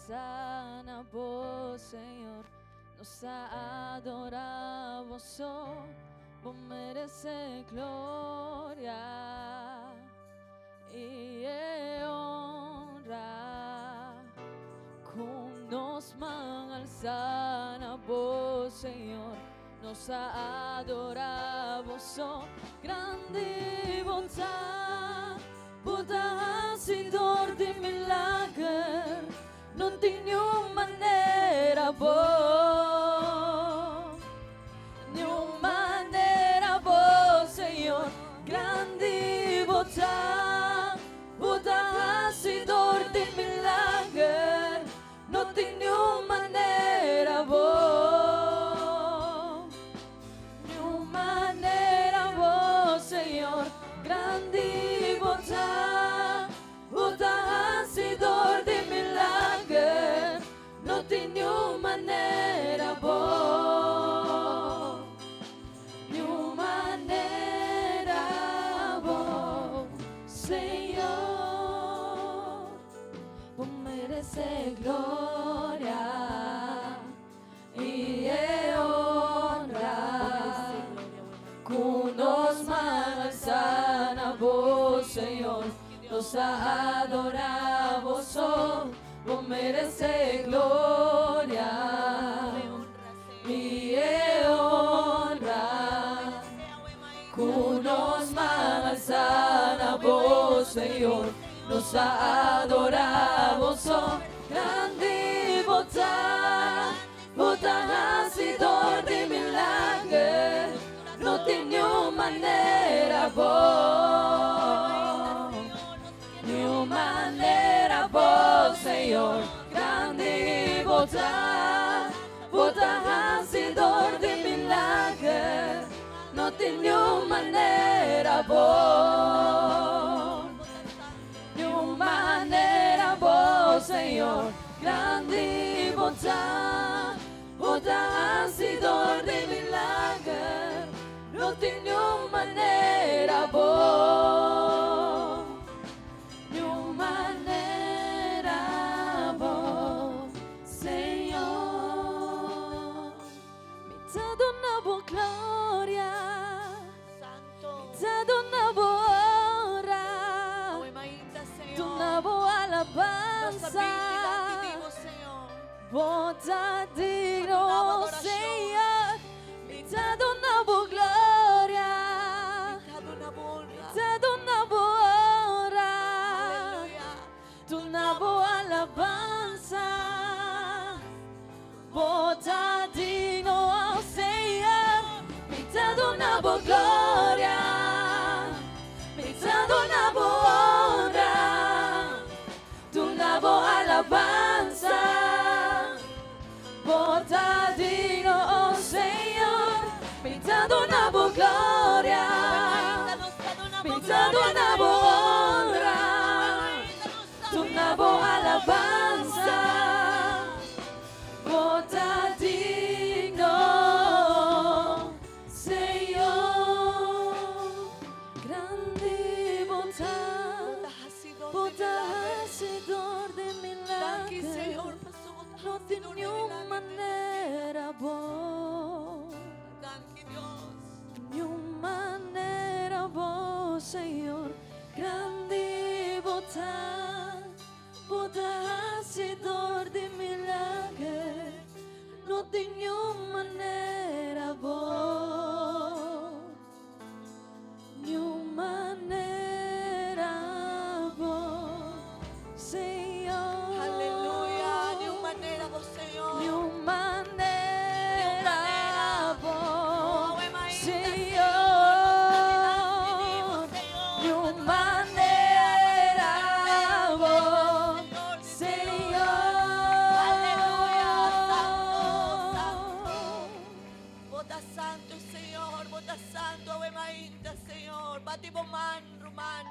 alzan a vos, Señor, nos adoramos, vos mereces gloria y honra. Con nos man alzan a vos, Señor, nos adoramos, grande bontà, potessidor di milagre, non ti manera vos, manera vos, Señor, grande bontà, potessidor di milagre, non ti manera vos, manera vos, Señor, grande bontà, potessidor di milagre, non ti manera vos, manera vos, Señor, vos mereces gloria y honra. Con nos alzan a vos, Señor, nos adoramos, vos mereces gloria y honra. Con nos alzan a vos, Señor, nos adoramos, grande bontà, potessidor di milagre, non ti manera vos, manera vos, Señor, grande bontà, potessidor di milagre, non ti manera vos, manera vos, Señor, grande bontà, potessidor di milagre, non ti manera vos, manera vos, Señor. Mi te donavo gloria, Santo, mi te donavo honra, hoy mainda, Señor, donavo nossa alabanza. vida te digo, Señor, Bota digno, adoración. Señor, mi te donavo gloria, te donavo honra, te donavo honra, aleluya, donavo alabanza. Bota digno, Señor, mi te donavo gloria, mi te donavo honra, donavo alabanza. Bota digno, oh Señor, mi te donavo gloria, mi te donavo honra, donavo alabanza. Bota digno, Señor, grande bota, potessidor di Danke, milagre. Señor, No tiene manera vos, Danke, Dios. ni manera vos, Señor, grande botà, potessidor di milagre, no tiene manera vos, ni manera vos, Señor. Aleluya, de una manera vos, Señor. Ni manera vos, Señor. Ni manera vos, Señor. Bota santo, Señor, bota santo, awe mainta, Señor. Bati boman, Ruman.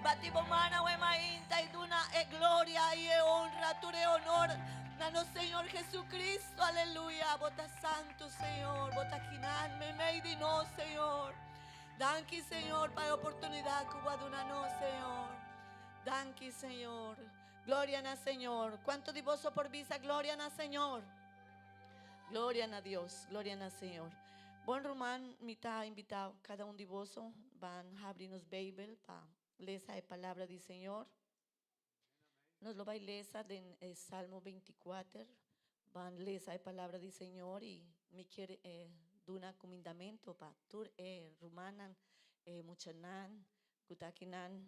Bati boman, awe mainta, y duna e gloria y e honra, tu re honor. Danos, Señor Jesucristo, aleluya. Bota santo, Señor. Bota quinan, me meidi no, Señor. Danke, Señor, para la oportunidad que hubo no, Señor. Danke, Señor. Gloria al Señor. ¿Cuánto divoso por visa? Gloria al Señor. Gloria a Dios. Gloria al Señor. Bom romano, me está invitado cada um de vosso van abrir nos Bíblia para ler a palavra do Senhor. Nos lo vai ler em Salmo 24. Van ler a palavra do Senhor e me quer dar um comandamento para tur romanan muchanan kutakinan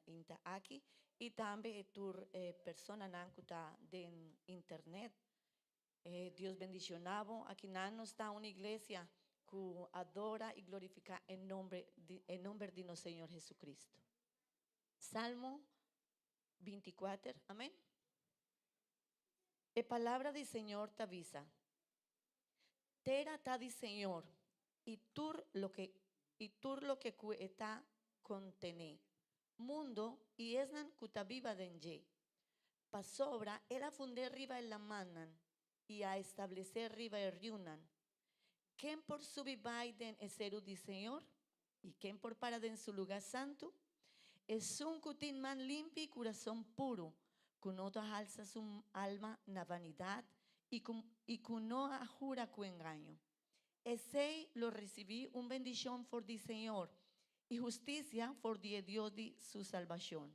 inta aqui e também tur persona nan kuta den internet. Dios bendicionado. Aquí no está una iglesia que adora y glorifica el nombre de nuestro Señor Jesucristo. Salmo 24, amén. La palabra del Señor te avisa. Tera ta di Señor y tur lo que está contene. Mundo y esnan kuta viva denje. Pa sobra era funde riba en la manan y a establecer riba el riunan. ¿Quién por subir den eseru di Señor? ¿Y quién por parada en su lugar santo? Es un cutín man limpio y corazón puro, con otro alza su alma na vanidad y con no jura cu engaño. Ese lo recibí un bendición por di Señor y justicia por di Dios di su salvación.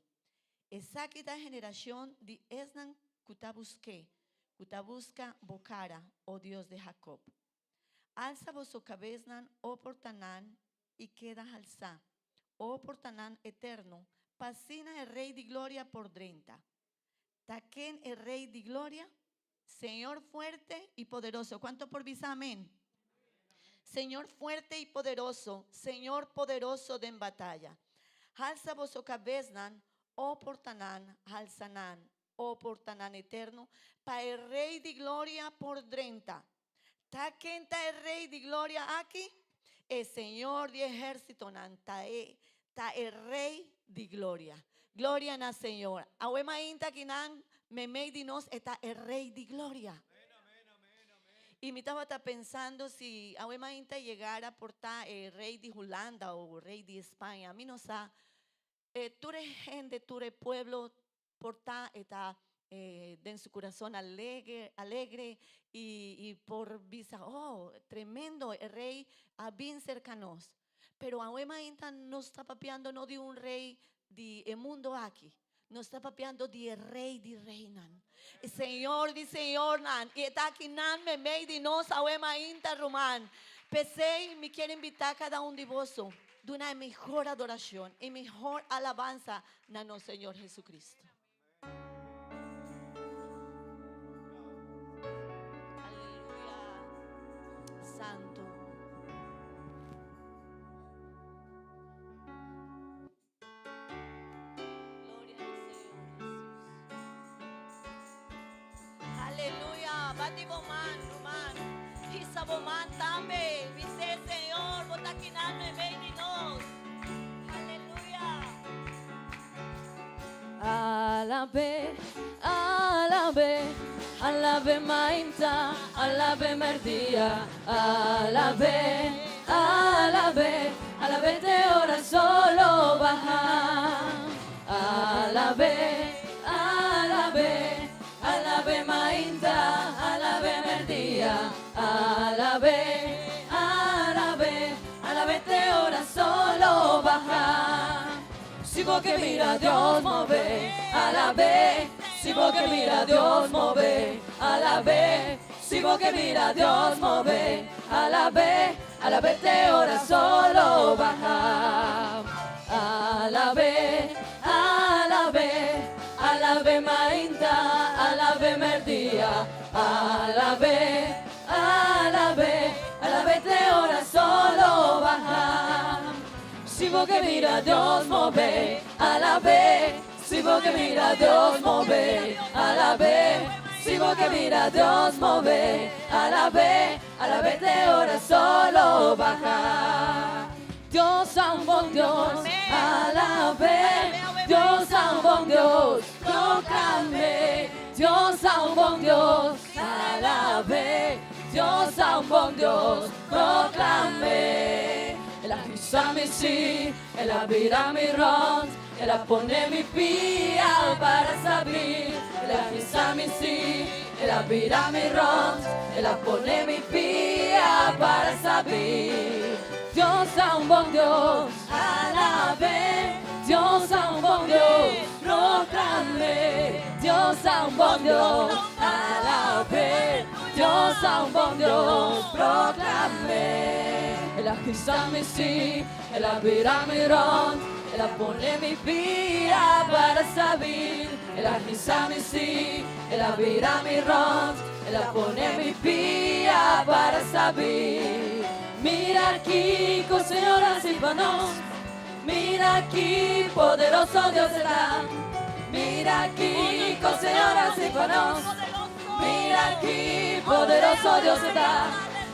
Esa quita generación di esnan cuta busqué. Kuta busca bocara, oh Dios de Jacob. Alza vosso cabeznan, oh portanán, y queda alza, oh portanán eterno, pasina el Rey de Gloria por 30. Taquen el Rey de Gloria, Señor fuerte y poderoso. ¿Cuánto por visa? Amén. Señor fuerte y poderoso, Señor poderoso de en batalla. Alza vosso cabeznan, oh portanán, alzanán. Oh portanán eterno, para el Rey de Gloria por 30. ¿Ta quién está el Rey de Gloria aquí? El Señor de ejército, está el Rey de Gloria. Gloria al Señor. Ahuema inta kinan me dinos está el Rey de Gloria. Y me estaba pensando si Ahuema inta llegara por ta el Rey de Holanda o Rey de España. A mí no sa, tú eres gente, tú eres pueblo. Porta está en su corazón alegre y por visa, oh, tremendo, el rey a bien cercanos. Pero Ahuema Inta no está papeando no de un rey de mundo aquí, no está papeando de rey de reinan. El Señor de Señor nan, y está aquí nan me de nos Ahuema Inta Román. Pensé y me quiero invitar cada uno de vosotros de una mejor adoración y mejor alabanza a nuestro Señor Jesucristo. Santo. Gloria al Señor Jesús. Aleluya. Bati boman, roman. Hisa boman tambe. Dice Señor, botaquinan me bendinos. Aleluya. Alabe, alabe, alabe mainta, alabe merdia, alabe, alabe, alabe te ora solo baja, alabe, alabe, alabe mainta, alabe merdia, alabe, alabe, alabe te ora solo baja. Si vos que mira Dios move, alabe. Si vos que mira Dios move, alabe. Si vos que mira Dios move, alabe. Alabe te ora solo baja. Alabe, alabe, alabe mainta, alabe merdia, alabe, alabe, alabe te ora solo baja. Si vos que mira Dios move, alabe. Si vos que mira Dios move, alabe. Si vos que mira Dios move, alabe. Alabe te ora solo baja. Dios a un buen Dios, alabe. Dios a un buen Dios, proclame. Dios a un buen Dios, alabe. Dios a un buen Dios, proclame. El abisami si, el abirami rond, ela pone mi pia para sabir, ela risa mi sí, ela vira mi ron, ela pone mi pia para saber. Dios es un buen Dios, alabe, Dios es un buen Dios, proclame, Dios es un buen Dios, alabe, Dios es un buen Dios, proclame. Ela risa mi sí, ela vira mi ron, ela pone mi pia para saber, ela risa mi sí, ela vira mi ron, ela pone mi pia para saber. Mira aquí, Señor, así para nos. Mira aquí, poderoso Dios está. Mira aquí, Señor, así para nos. Mira aquí, poderoso Dios está.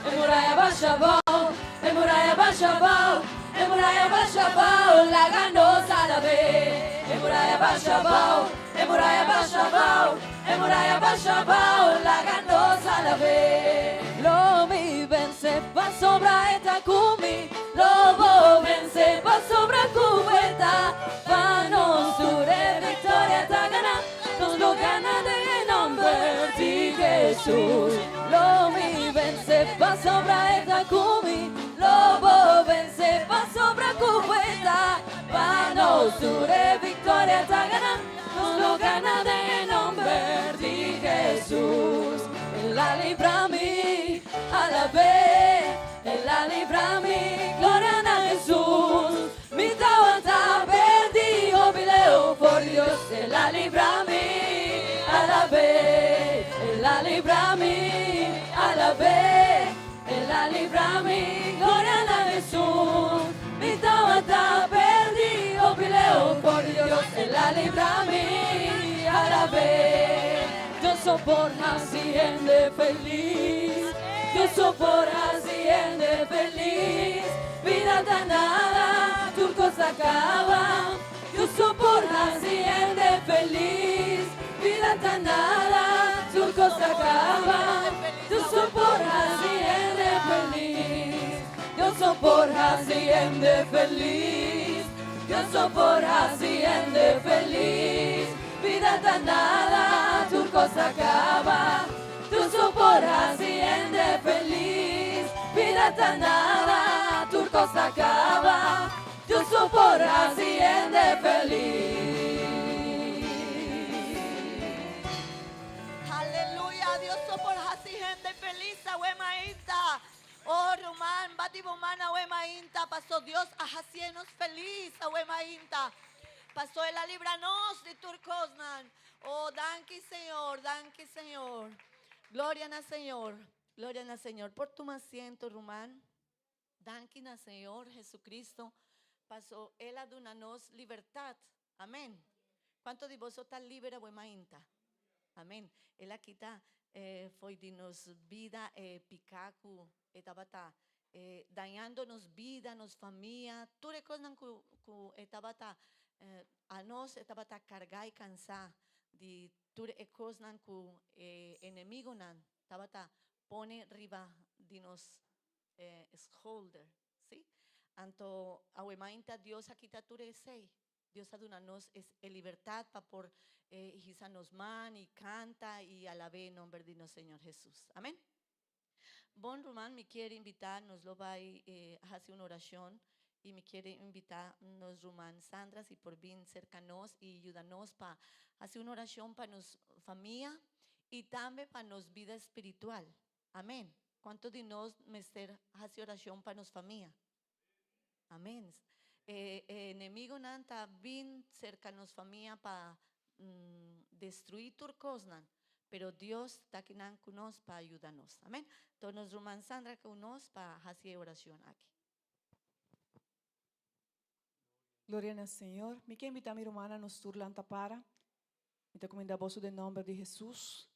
En muralla Bashabao, en muralla Bashabao, en muralla Bashabao, la ganó Salabé. En muralla Bashabao, en muralla Bashabao, en muralla Bashabao, la ganó Salabé. Lo mi vence pa sobra esta kumi, lo vence pa sobra cubeta, pa nos dure victoria ta gana, nos lo gana de nombre de Jesús. Lo mi vence pa sobra esta kumi, lo vence pa sobra cubeta, pa nos dure victoria ta gana, nos lo gana de nombre de Jesús. Él la libra a mí, alabé, Él la libra a mí, gloria a Jesús. Mi tabata perdido, video por Dios, Él la libra a mí, alabé, Él la libra a mí, alabé, Él la libra a mí, gloria a Jesús. Mi tabata perdido, video por Dios, Él la libra a mí, alabé. Yo soy por gente feliz, yo soy por gente feliz, vida tan nada, turcos acaba. Yo soy por gente feliz, vida tan nada, turcos acaba. Yo soy por gente feliz, yo soy por gente feliz, yo soy por gente feliz, vida tan nada, turcos acaba. Tú soportas gente feliz, vida tan nada, turcos acaba. Tú soportas gente feliz. Aleluya, Dios soporta gente feliz, Wemainta. Oh, Román, Batibomana, Wemainta, pasó Dios a hacernos feliz, Wemainta. Pasó el libranos de Turcosnan. Oh, danke Señor, danke Señor. Gloria al Señor, gloria al Señor. Por tu asiento, Román. Danke al Señor Jesucristo. Pasó Él a darnos libertad. Amén. ¿Cuántos de vosotros están libres, Wemainta? Amén. Él aquí está, fue dinos vida, picacu, etabata, dañándonos vida, nos familia. Tú recuerdas que etabata, a nos etabata cargar y cansar. De tú recuerdas que enemigo nan, etabata pone riba dinos shoulder, ¿sí? Anto awemainta Dios aquí está tú resei. Dios aduna-nos es libertad para por nos man y canta y alabe en nombre de nuestro Señor Jesús. Amén. Bon Román me quiere invitar, nos lo va a hacer una oración y me quiere invitar nos Román Sandra y por bien cercanos y ayudarnos para hacer una oración para nos familia y también para nos vida espiritual. Amén. ¿Cuántos de nos mester hace oración para nos familia? Amén. Enemigo nanta bien cercanos familia para destruir turcosnan, pero Dios está aquí con nos para ayudarnos. Amén. Entonces nos Román Sandra con nos para hacer oración aquí. Gloria al Señor. Me quiero invitar a mi hermana nos turlanta para. Me te comenda voz del nombre de Jesús.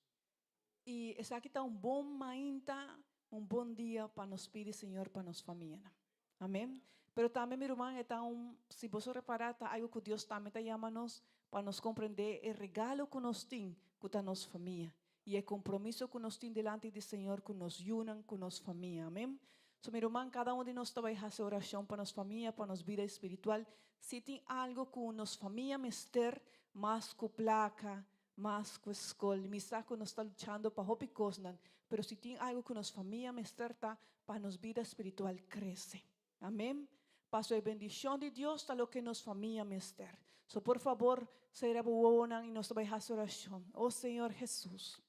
Y esa aquí está un buen mainta, un buen día para nos pedir Señor para nos familia. Amén. Pero también mi hermana está si vos reparar, está algo que Dios también te llama nos para nos comprender el regalo que nos tiene con nos familia y el compromiso que nos tiene delante del Señor que nos unan con nos familia. Amén. So, mi hermano, cada uno de nosotros va a hacer oración para nos familia, para nos vida espiritual. se tem algo que nos família mester, mais com placa, mais com escola, me saco nós está lutando para hobby cosnan, pero se tem algo que nos família mester tá, para nos vida espiritual cresce. Amém? Passo a bendição de Deus está lo que nos família mester. So por favor, será buona e nós vai fazer oração. Oh Senhor Jesus.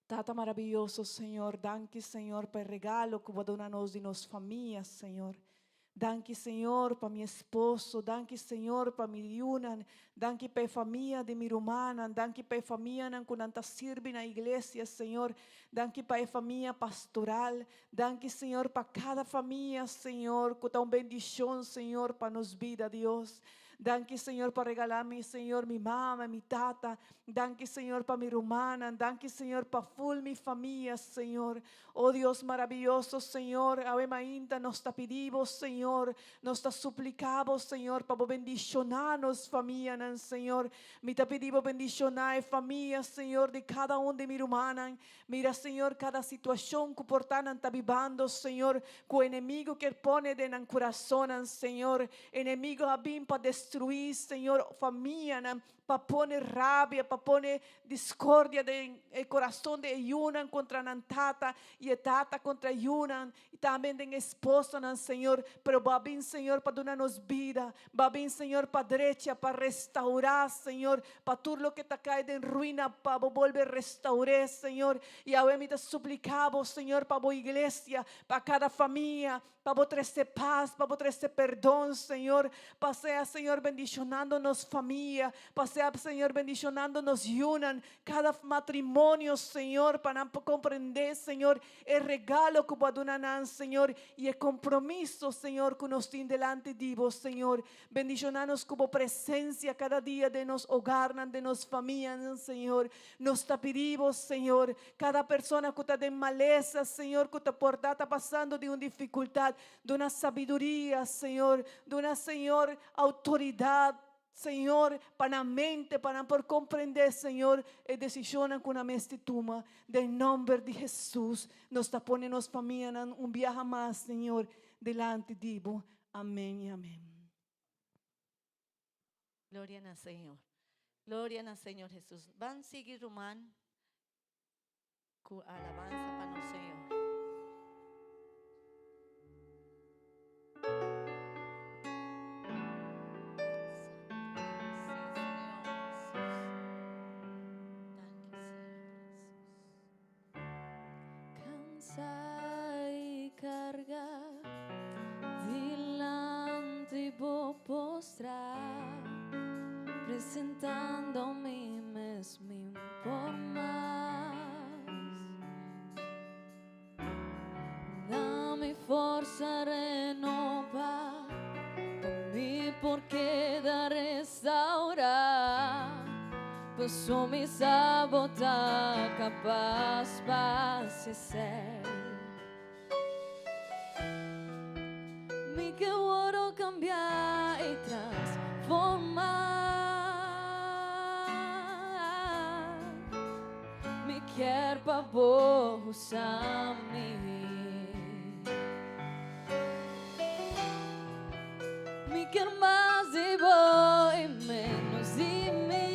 Tata maravilhoso, Senhor, danke, Senhor, para o regalo que você dá a nós de nossas famílias, Senhor. Danke, Senhor, para meu esposo. Danke, Senhor, para minha Yunan. Danke para a família de minha irmã. Danke para a família que nanta sirve na igreja, Senhor. Danke para a família pastoral. Danke, Senhor, para cada família, Senhor, que dá uma bendição, Senhor, para nos vida, Deus. Danke, Senhor, para regalar-me, Senhor, minha mama, minha tata. Danke, Senhor, para minha irmã. Danke, Senhor, para full minha família, Senhor. Oh Deus maravilhoso, Senhor. Ainda nós te pedimos, Senhor. Nós te suplicamos, Senhor, para bendicionar nos família, Senhor. Me te pedimos bendicionar a família, Senhor, de cada de minha irmã. Mira, Senhor, cada situação que portan está vivendo, Senhor. Que o inimigo que pone de en coração, Senhor. Inimigo a vir para destruir, Senhor, família, para poner rabia, para poner discordia de coração de Yunan contra Nantata e Tata contra Yunan e também de esposa, Senhor, pero va bem, Senhor, para dar-nos vida, va bem, Senhor, para direita, para restaurar, Senhor, para tudo o que está caído em ruína, para volver a restaurar, Senhor, e a me te suplicamos, Senhor, para a igreja, para cada família, para trazer paz, para trazer perdão, Senhor, para ser, Senhor, bendicionando-nos família, para ser, Senhor, bendicionando-nos Yunan, cada matrimônio, Senhor, para compreender, Senhor, o regalo que va a Senhor, e o compromisso, Senhor, que nos tem delante de vos, Senhor, bendicionando-nos como presença cada dia de nos hogar, de nos família, Senhor, nos te pedimos, Senhor, cada pessoa que está de maleza, Senhor, que está passando de uma dificuldade, de uma sabedoria, Senhor, de uma, Senhor, autoridade, Senhor, para a mente, para por compreender, Senhor, e decisão com a mente toma, em nome de Jesus, nos está ponendo família um viaje mais, Senhor, delante de vos. Amém e amém. Gloria al Señor. Gloria al Señor Jesús. Van a seguir, Román, con alabanza para el Señor. Y carga delante vou postrar, presentando-me mesmo por mais. Dá-me força renovar, por-me porque da restaurar. Posso me sabotar, capaz para ser. Me quero cambiar e transformar. Me quer para usar-me. Me quer mais de vós e menos de mim.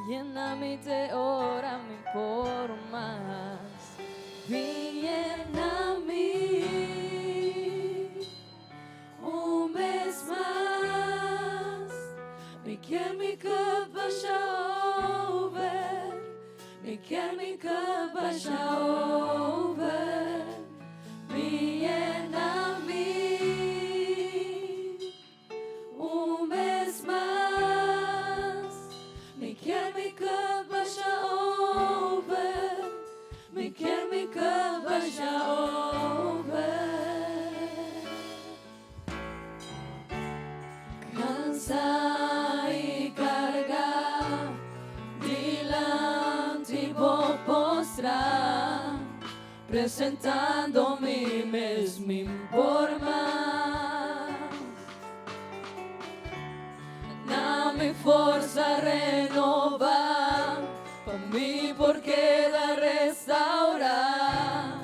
Lléname de ora-me por más. Lléname un vez más. Me quer mi cup vaya over. Me quer mi cup vaya over. Lléname un vez más. Me quer mi cup vaya over. Me quer mi cup vaya over. Cansa y carga, delante vou postrar, presentando-me mesmo por mais. Dá-me força renovar, para mim porque da restaurar.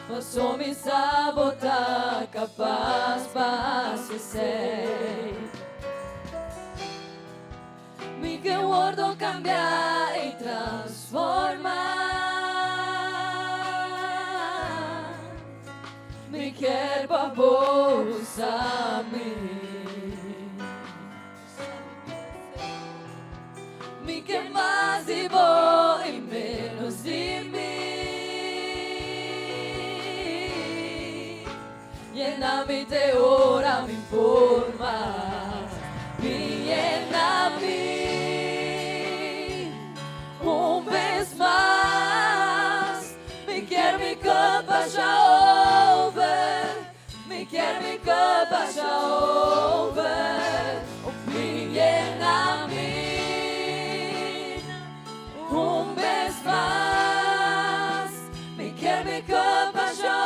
Posso me sabotar, paz, paz e sei. Mi che guardo cambia e trasforma. Mi che babosami. Mi che más de vos y menos de mí. Lléname de ora, mi forma. Lléname un vez más. Mi quer mi copa já over. Mi quer mi copa já over. Mi lléname un vez más. Mi quer mi copa já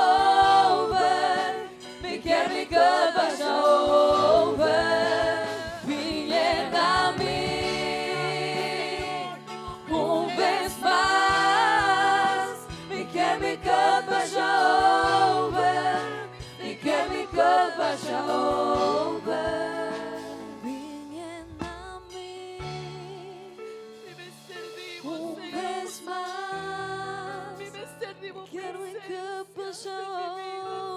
over. Mi quer mi copa já over. Mi lléname un vez más. Mi quer mi copa já over. Mi quer mi copa já over. Un vez más, quiero mi copa já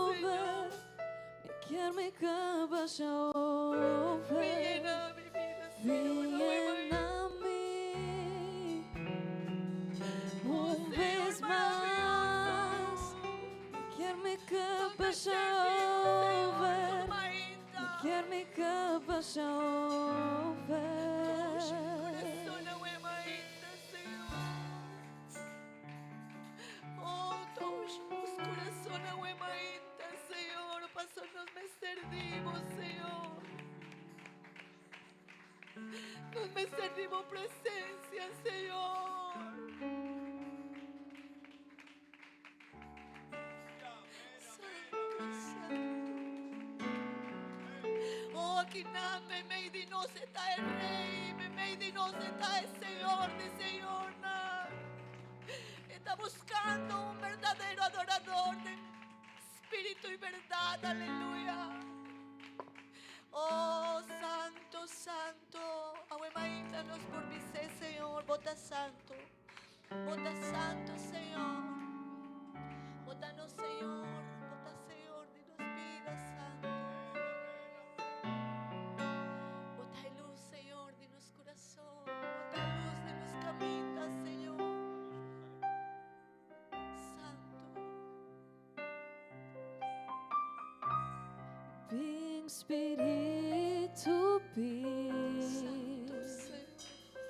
over. Quiero mi copa já over. Lléname un vez más. Quiero mi copa já over. Quiero mi copa já over. Nos me servimos presencia, Señor. Santo, santo. Oh, aquí nada me di no se está el Rey, me di no se está el Señor, de Señor. Está buscando un verdadero adorador de espíritu y verdad, aleluya. Oh, santo, santo. Aguemaítanos por mi ser, Señor. Bota santo, Señor. Bótanos, Señor. Bota, Señor, dinos vida, santo. Bota luz, Señor, dinos corazón. Bota luz, dinos camitas, Señor. Santo. Vem Espírito, vem. Santo, Señor.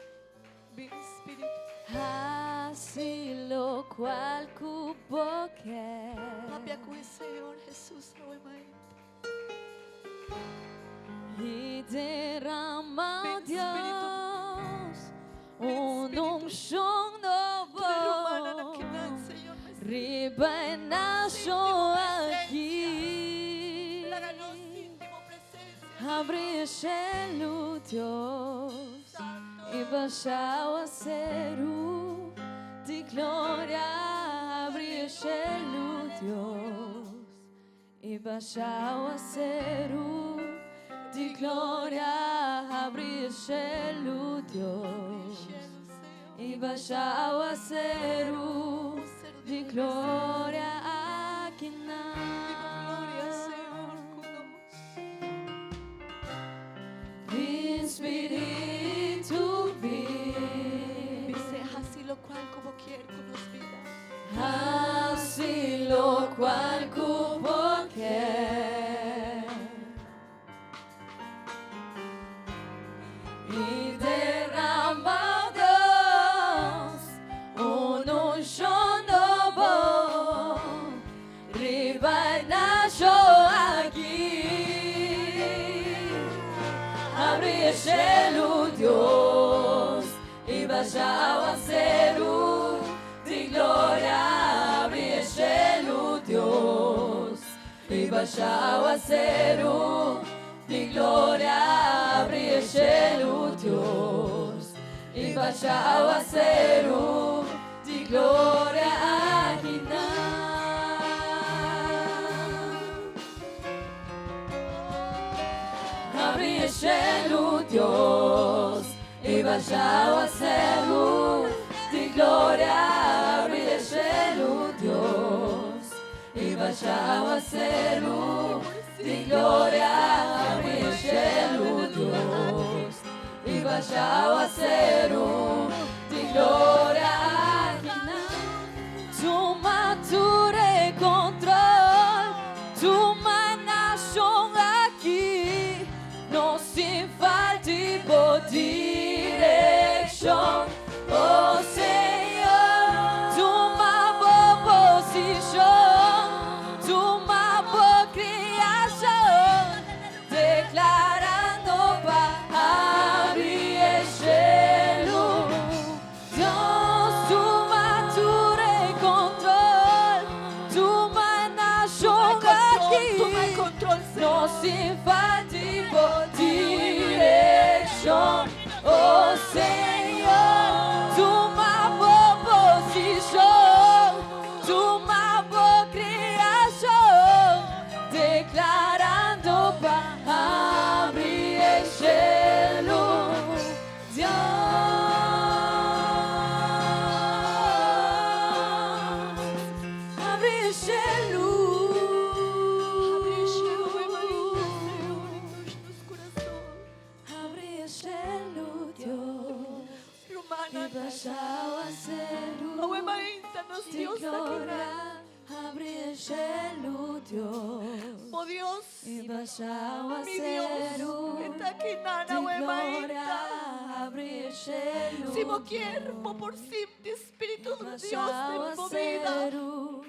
Ven, Espíritu. Assim lo qual cubo quer. Papia cui, Señor Jesús, aguemaíta. E derrama, Ven, Deus, Espírito. unção Tú eres romana, nova. la que nace, Señor, me Rebaixo aqui. Háganos íntimo presencia. Abre o cielo, Deus, Santo. e baixa o acero de glória. Abre o cielo, Deus, e baixa o acero de glória. Abre o cielo, Deus, Cielo, Señor. e baixa o acero de glória aqui na. Gloria, Señor, cuidados. Espírito, vem. Dice así lo cual como quiere con los vidas. Assim lo qual cubo quer. E derrama, Deus, unção nova. Rebaixo aqui. Abre o cielo, Deus, e baixa o acero de glória. Abre o cielo, Deus, e baixa o acero de glória. Abre o cielo, Deus, e baixa o acero de glória aqui na. Dios, e baixar o céu de glória, abrir o cielo, Dios, e baixar o céu de glória, abrir o cielo, Dios, e baixar o céu de glória. Tu mature control, tu manachon aqui, não se falte por direção, oh Senhor, tu uma boa posição, tu uma boa criação, declarando para abrir o cielo, Deus, tu mature control, tu manachon aqui, Toma el control, não Señor. se falte por direção, oh Senhor, tu uma boa posição, tu uma boa criação, declarando para abrir o cielo, Deus, abre o cielo. Abre el cielo, Ave María, Señor, en nuestros corazones. Abre o cielo, Dios, Romana, e baixar o céu Ave María, nos de Dios aquí. glória. Abre o cielo, Dios, Oh Dios, e baixar o mi Dios, céu está aquí, de Nana, Ave glória. María. Abre o cielo, Si vos quieres, por sí, Espíritu e de Dios baixar en o mi vida. céu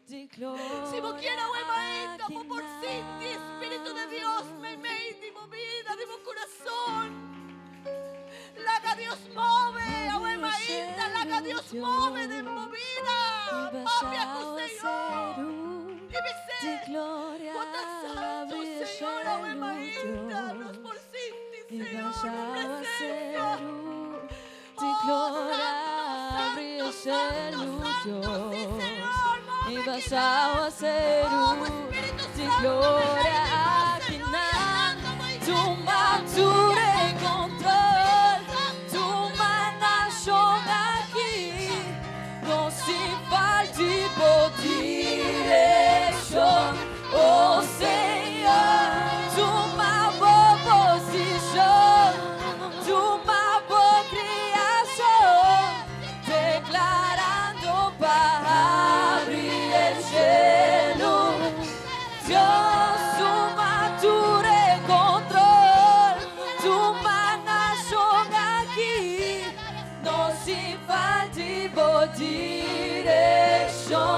de glória. Si vos quieres, Ave María, que por sí, Espíritu de Dios, me de mi vida, de mi corazón. La que Dios mueve, Ave María, la que Dios mueve de mi vida. Papi, a tu Señor. Y mi de ser. glória. Vos estás santo, Abre o Señor, Ave cielo, María, nos Deus, por sí, e Señor, baixar o presencia. céu de glória. Abre o Santo, cielo, santo, sí, Deus, Señor, e mueve baixar o céu Oh, Espíritu de Santo, glória. me bendiga, Que Señor, na llenando mi tu iglesia. mature control, tu manachon aqui, não se falte por direção, oh Senhor, tu uma boa posição, tu uma boa criação, declarando para abrir o cielo, Deus, tu mature control, tu manachon aqui, não se falte por direção,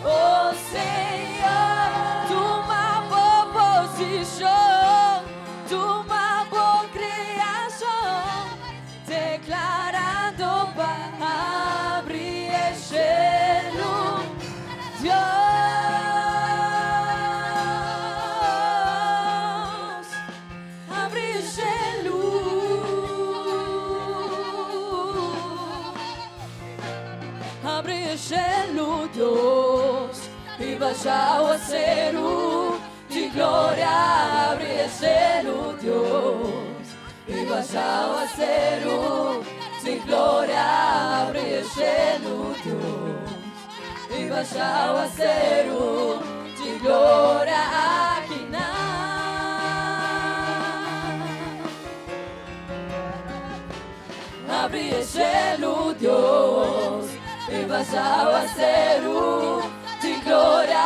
oh Senhor, tu uma boa posição, tu uma boa criação, declarando para abrir o cielo, Deus, abre o cielo, abre o cielo, Deus, e baixar o céu de glória. Abre o cielo, Deus, e baixar o céu de glória. Abre o cielo, Deus, e baixar o céu de glória. Aqui na abre o cielo, Deus, e baixar o céu de glória.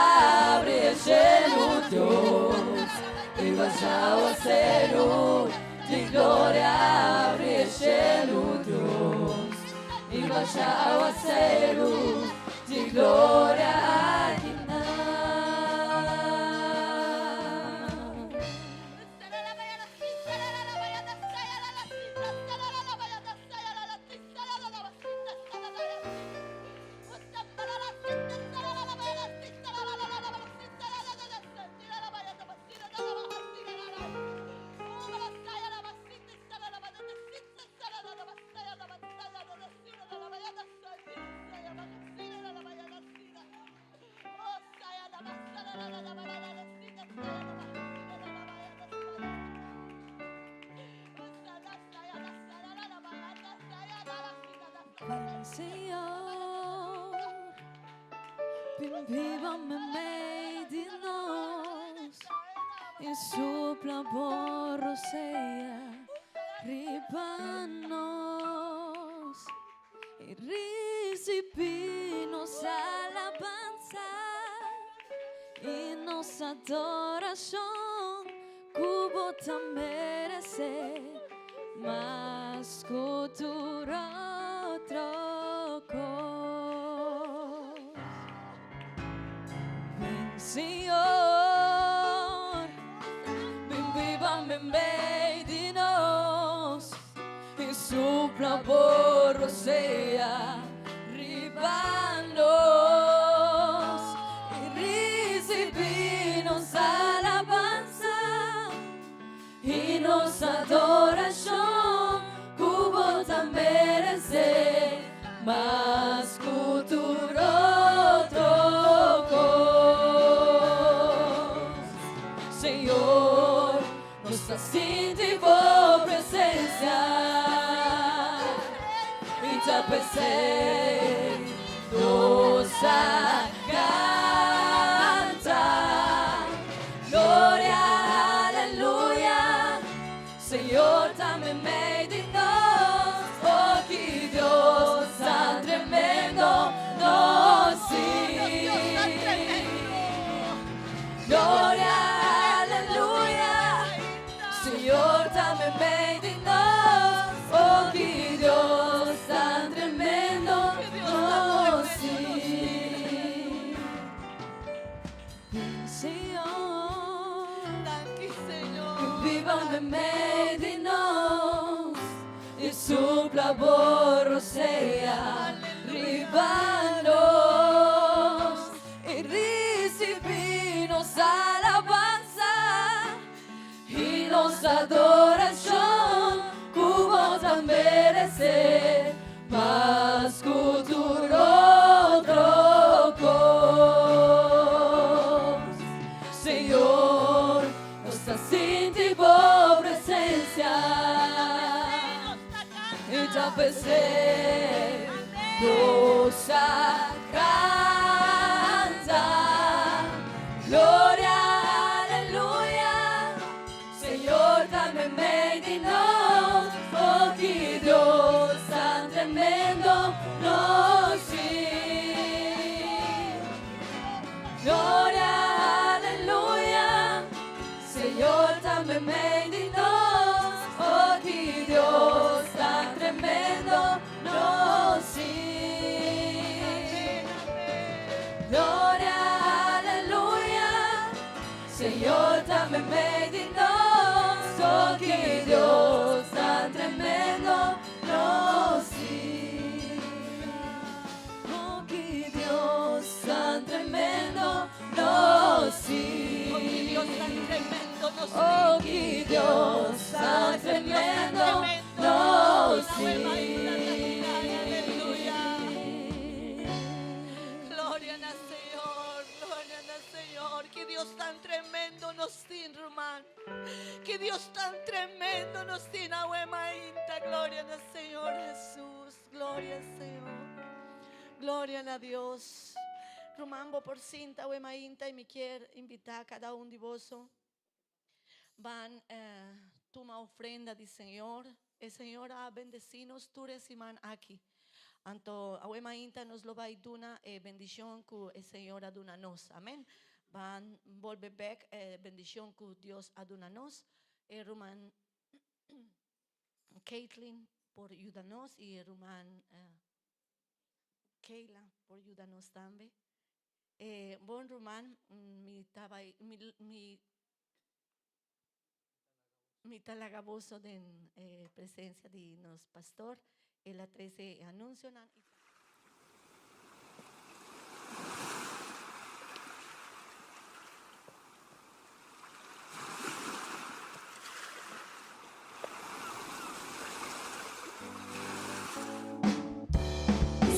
Abre o cielo, Deus, e baixar o céu de glória. Abre o cielo, Deus, e baixar o céu de glória. Aqui na Vivam en mig de nós e sopra por roseia riba nós e recibi nossa alabança e nossa adoração cubo te merece mas cultura trocou. Vem, Senhor, vem viva em meio de nós e sopra por roseia riba nós e recebi nossa alabanza e nossa adoração cubo te merece mas cultura trocou. Senhor, nossa sente por presença e te pensei nossa canta glória, aleluia. Senhor, também meio de nós, oh que Deus tan tremendo, nós sim. Glória, aleluia. Senhor, também meio de nós, oh que Deus tan tremendo, nós sim. Senhor, viva em meio de nós e sopra por roseia riba nós e recebi nossa alabanza e nossa adoração como te merece mas cultura trocou. Senhor, nossa sente por presença e te pensei nossa canta glória, aleluia. Senhor, também meio de nós, oh que Deus tan tremendo, nós sim. Glória, aleluia. Senhor, também meio de nós, oh que Deus tan tremendo, nós sim. Glória, aleluia. Senhor, também meio de nós, oh que Deus tan tremendo, nós sim. Oh que Deus tan tremendo, nós sim. Oh que Deus tan tremendo, nós sim. Gloria al Señor, gloria al Señor. Que Dios tan tremendo nos tiene, hermano. Que Dios tan tremendo nos tiene, Ahuemainta. Gloria al Señor Jesús, gloria al Señor. Gloria a Dios. Rumambo por cinta, Ahuemainta, y me quiero invitar a cada uno de vosotros. Van tomar ofrenda del Señor. El Señor ha bendecido toda semana aquí. Anto Ahuemainta nos lo va a dar una bendición que el Señor ha dado a nos. Amén. Van volver back bendición que Dios ha dado a nos. Roman Caitlin por ayudarnos y Roman Keila por ayudarnos también. Bon Roman mi talagaboso de presencia de nos pastor. El a 13 anuncian.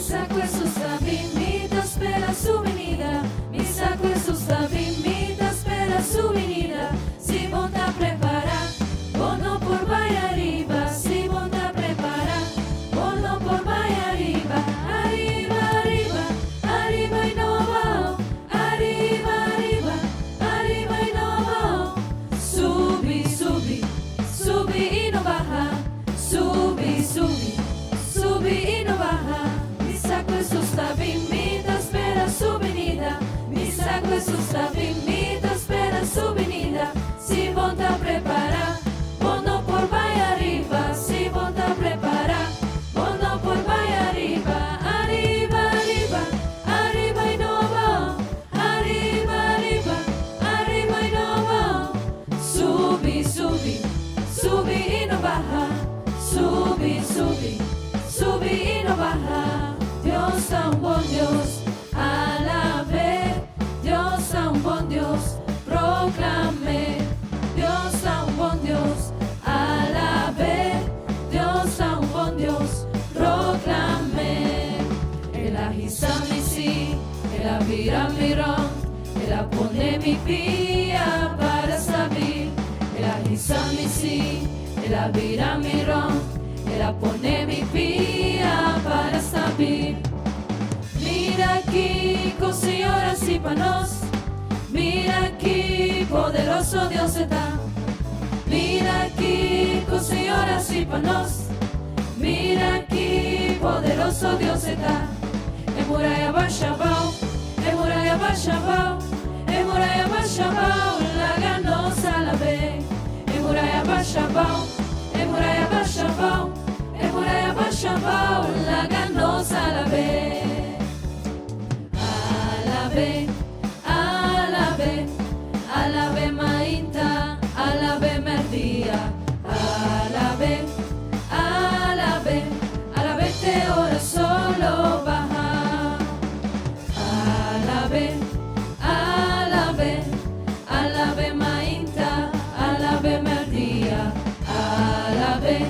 Sacco e susta bimita spera su venida. Mi sacco e susta bimita spera su venida. Si monta a preparar, bono por vaya arriba. Si monta a preparar, bono por vaya arriba. Arriba, arriba, arriba y no va. vira mirón, ela pone mi pia para saber, ela risa mi si, ela vira mirón, ela pone mi pia para saber. Mira aquí, con señoras y panos, mira aquí, poderoso Dios está. Mira aquí, con señoras y panos, mira aquí, poderoso Dios está. Emuraya Bashabao, Emuraya Bashabao, Emuraya Bashabao, la ganosa la ve. Emuraya Bashabao, Emuraya Bashabao, Emuraya Bashabao, la ganosa la ve. Alabe, alabe, alabe mainta, alabe merdia, alabe, alabe, alabe te ora solo baja. Alabe, alabe, alabe mainta, alabe merdia, alabe,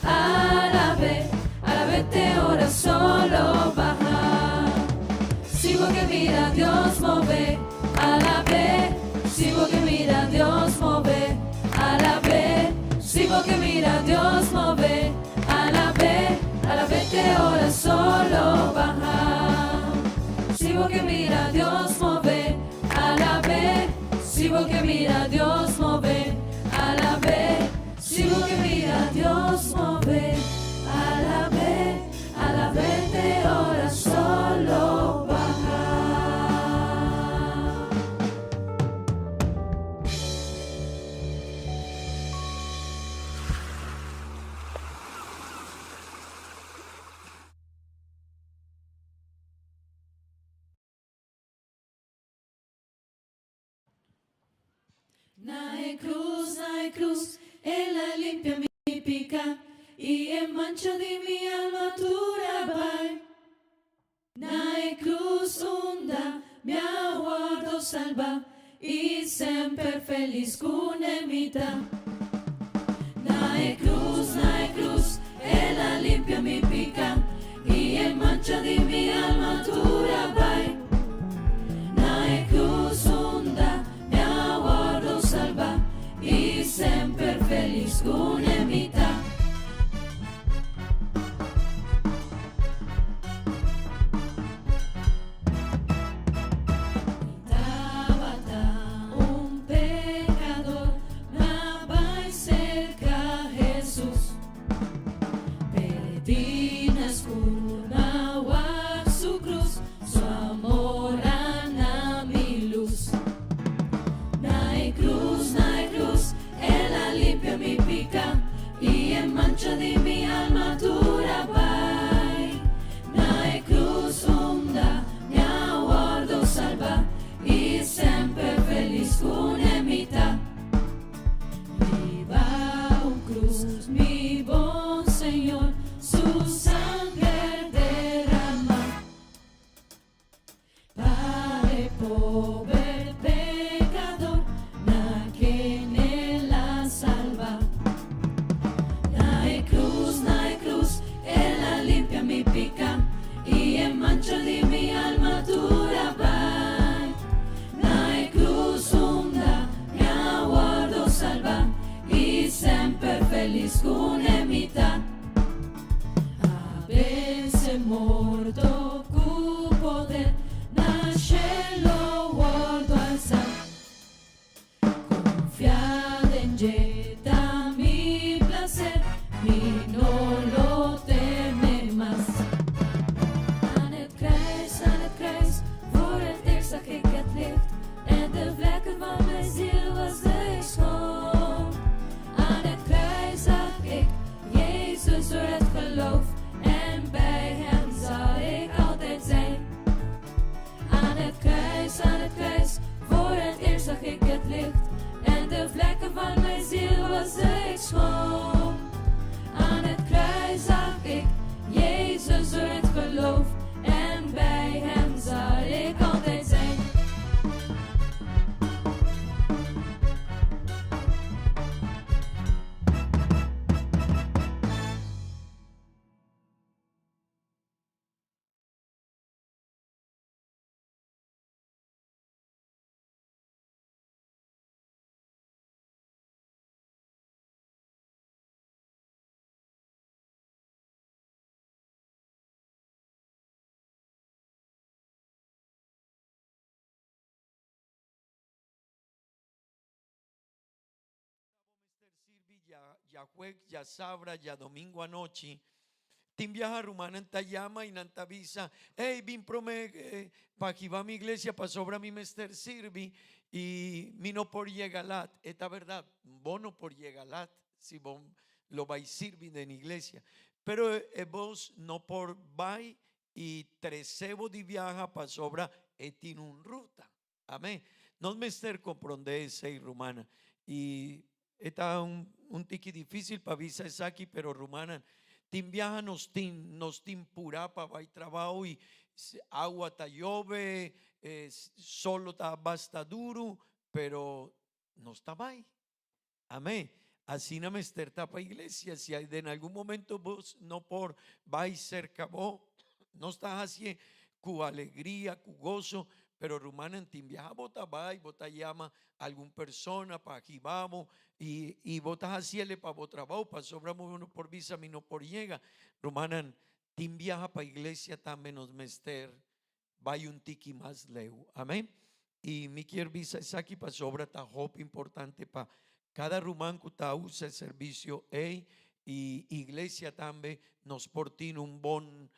alabe, alabe te ora solo baja. Si vos que mira Dios move, alabe, si vos que mira Dios move, alabe, si vos que mira Dios move, alabe, alabe te ora solo baja. Si vos que mira Dios move, alabe, si vos que mira Dios move, alabe, si vos que mira Dios move, alabe, alabe te ora solo baja. Nae cruz, ella limpia mi pica y en mancha de mi alma tura vai. Nae cruz onda, mi aguardo salva y sempre feliz con emita. Nae cruz, ella limpia mi pica y en mancha de mi alma tura vai. Nae cruz onda, mi aguardo salva y sempre feliz con emita. Un pecador, me va cerca Jesús. Peregrina escura, su cruz, su amor ana mi luz. Nae cruz, ella limpia mi pica y en mancha de mi alma dura vai. Nae cruz onda, mi aguardo salva y sempre feliz con emita. Viva un cruz, mi buen Señor, su sangre derrama. Padre pobre pecador, na quien él la salva. Nae cruz, ella limpia mi pica y en mancha de mi alma dura vai. Nae cruz onda, mi aguardo salva y sempre feliz con emita. A veces morto cu poder, nasce lo guardo alzar. Confiada en Jeta mi placer, mi no lo teme más. Aan het kruis, voor het eerst zag ik het licht. En de vlekken van mijn ziel was ik schoon. Aan het kruis zag ik Jezus door het geloof. En bij hem zal ik altijd zijn. Aan het kruis, voor het eerst zag ik het licht. En de vlekken van mijn ziel was ik schoon. Aan het kruis zag ik Jezus door het geloof. En bij hem zal ik altijd zijn. ya jueves, ya sabra, ya domingo anoche. Tim viaja rumana en llama y nanta visa. Hey, bin prome pa que va mi iglesia pa sobra mi mester sirvi y mi no por llegalat. Esta verdad, bono por llegalat si vos lo vais sirvi en iglesia. Pero vos no por vai y trecebo di viaja pa sobra etin un ruta. Amén. No mester compronde sei rumana y está un tiki difícil pa visa es aquí, pero rumana Tim viaja nos tim pura para vai trabajo y agua ta llove, solo ta basta duro, pero no está vai. Amén. Así no me esterta para iglesia. Si hay en algún momento vos no por vais cerca vos, no estás así con alegría, con gozo, pero rumana en tim viaja bota vai, bota llama a algún persona para aquí vamos y botas así le para vos trabajo, para sobramos uno por visa, mi no por llega. Rumana en tim viaja para iglesia tan menos mester, vaya un tiki más leu. Amén. Y mi quiero visa es aquí para sobra ta hope importante para cada rumán que usa el servicio y iglesia también nos portin un bon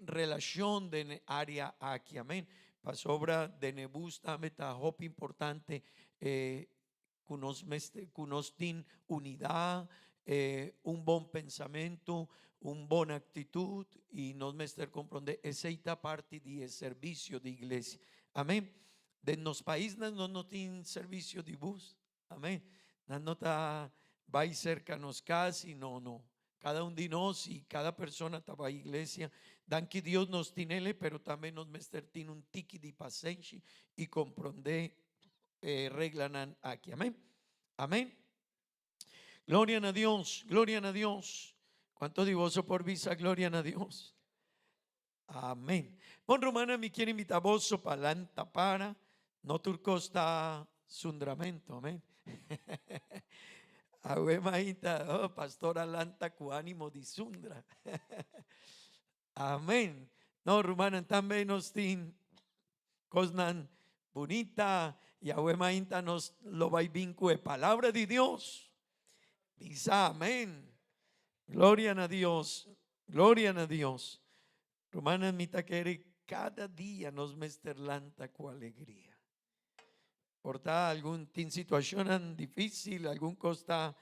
relación de área aquí. Amén. Para sobra de nebus también ta hope importante cunos tin unidad, un buen pensamiento, un buena actitud y nos mester comprende esa parte de servicio de iglesia. Amén. De los países no tienen servicio de bus. Amén. No está va cerca nos casi, no. Cada uno de nos y cada persona estaba en iglesia. Dan que Dios nos tiene, pero también nos mester tiene un tiki de paciencia y comprende reglan aquí. Amén. Amén. Gloria a Dios, gloria a Dios. ¿Cuánto divoso por visa? Gloria a Dios. Amén. Bon romana mi quiere invitar vos para lanta para no turco está sundramento. Amén. Maita, pastora lanta cu ánimo di sundra. Amén. No romana también nos tin cosnan bonita y Maita nos lo va y vincue palabra de Dios. Dice amén. Gloria a Dios. Gloria a Dios. Romana mita que cada día nos mesterlanta con alegría. Por tal algún situación difícil, algún costa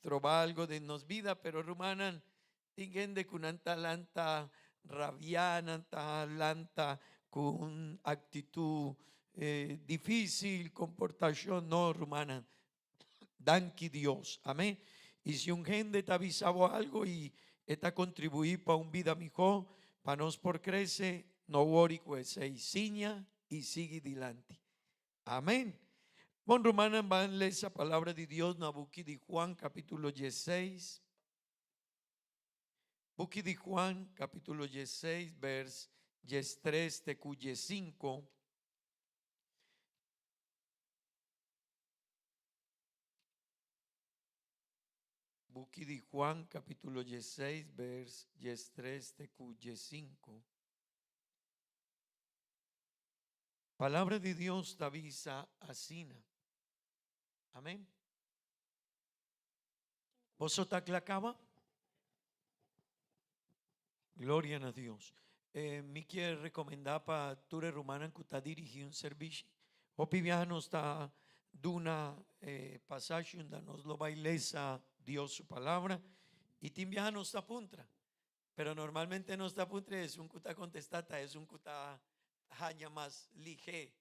troba algo de nos vida, pero romana tinguen de con lanta rabiana, lanta con actitud difícil, comportación no romana. Danki Dios. Amén. Y si un gente te avisaba algo y está contribuir para un vida mejor, para nos por crece, no worry se ciña y sigue adelante. Amén. Bon romana van a leer esa palabra de Dios na buki de Juan capítulo 16. Buki de Juan capítulo 16 vers 3 te cuye 5. Buki de Juan capítulo 16 vers 3 te cuye 5. Palabra de Dios te avisa asina. Amén. ¿Vos te clacaba? Gloria a Dios. Me quiero recomendar para Ture Romana que está dirigiendo un servicio. Hoy viajamos está duna pasaje donde nos lo bailesa Dios su palabra y tim viajamos está puntra. Pero normalmente no está puntra, es un cuta contestata, es un cuta haña más lige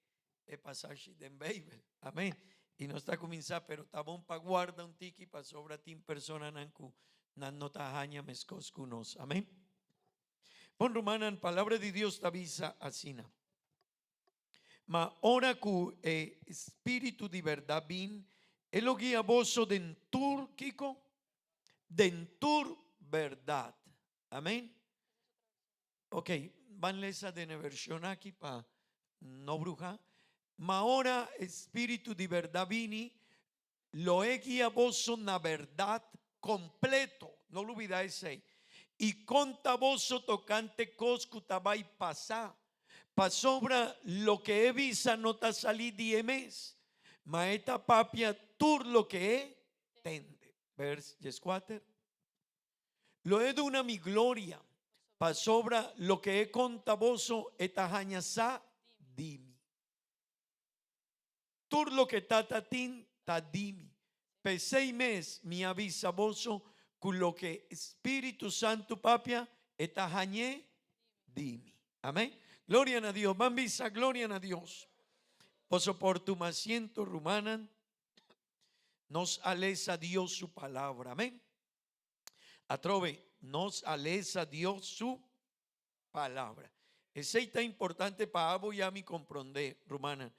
el pasaje de Bible. Amén. Y no está comenzando, pero está bon pa guarda un tiki pa sobra tim persona nanku nan nota haña mezcos kunos. Amén. Pon romanan palabra de Dios te avisa asina. Ma ora cu espíritu de verdad bin elo guía voso dentur kiko dentur verdad. Amén. Ok, van lesa de la versión aquí pa no bruja. Ma ora espíritu de verdad vini lo he guía voso na verdad completo. No lo olvidáis ahí. Y conta voso tocante coscuta y pasa. Pa sobra lo que he visa no ta salí 10 mes. Ma esta papia tur lo que he tende. vers 4. Lo he duna mi gloria, pa sobra lo que he contavoso etahañasa dimi. Tur lo que tatatin tadimi. Pe 6 mes mi avisaboso con lo que Espíritu Santo papia etahañé dimi. Amén. Gloria a Dios. Bambisa, gloria a Dios. Poso por tu asiento rumanan. Nos alesa Dios su palabra. Amén. Atrove, nos alesa Dios su palabra. Ese está importante para abo ya mi comprende, rumana.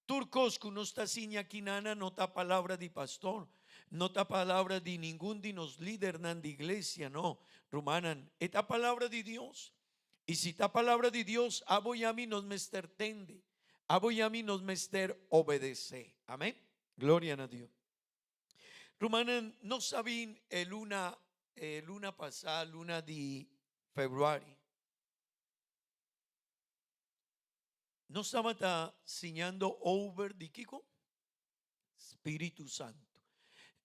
Turcos que no está siña quinana, no está palabra de pastor, no está palabra de ningún de nos líder nan de iglesia, no, rumanan. Esta palabra de Dios. Y si esta palabra de Dios, abo ya mi nos mester tende, abo ya mi nos mester obedece. Amén. Gloria a Dios. Rumanan, no sabían luna pasada, luna de febrero. No estaba enseñando over de Kiko, Espíritu Santo.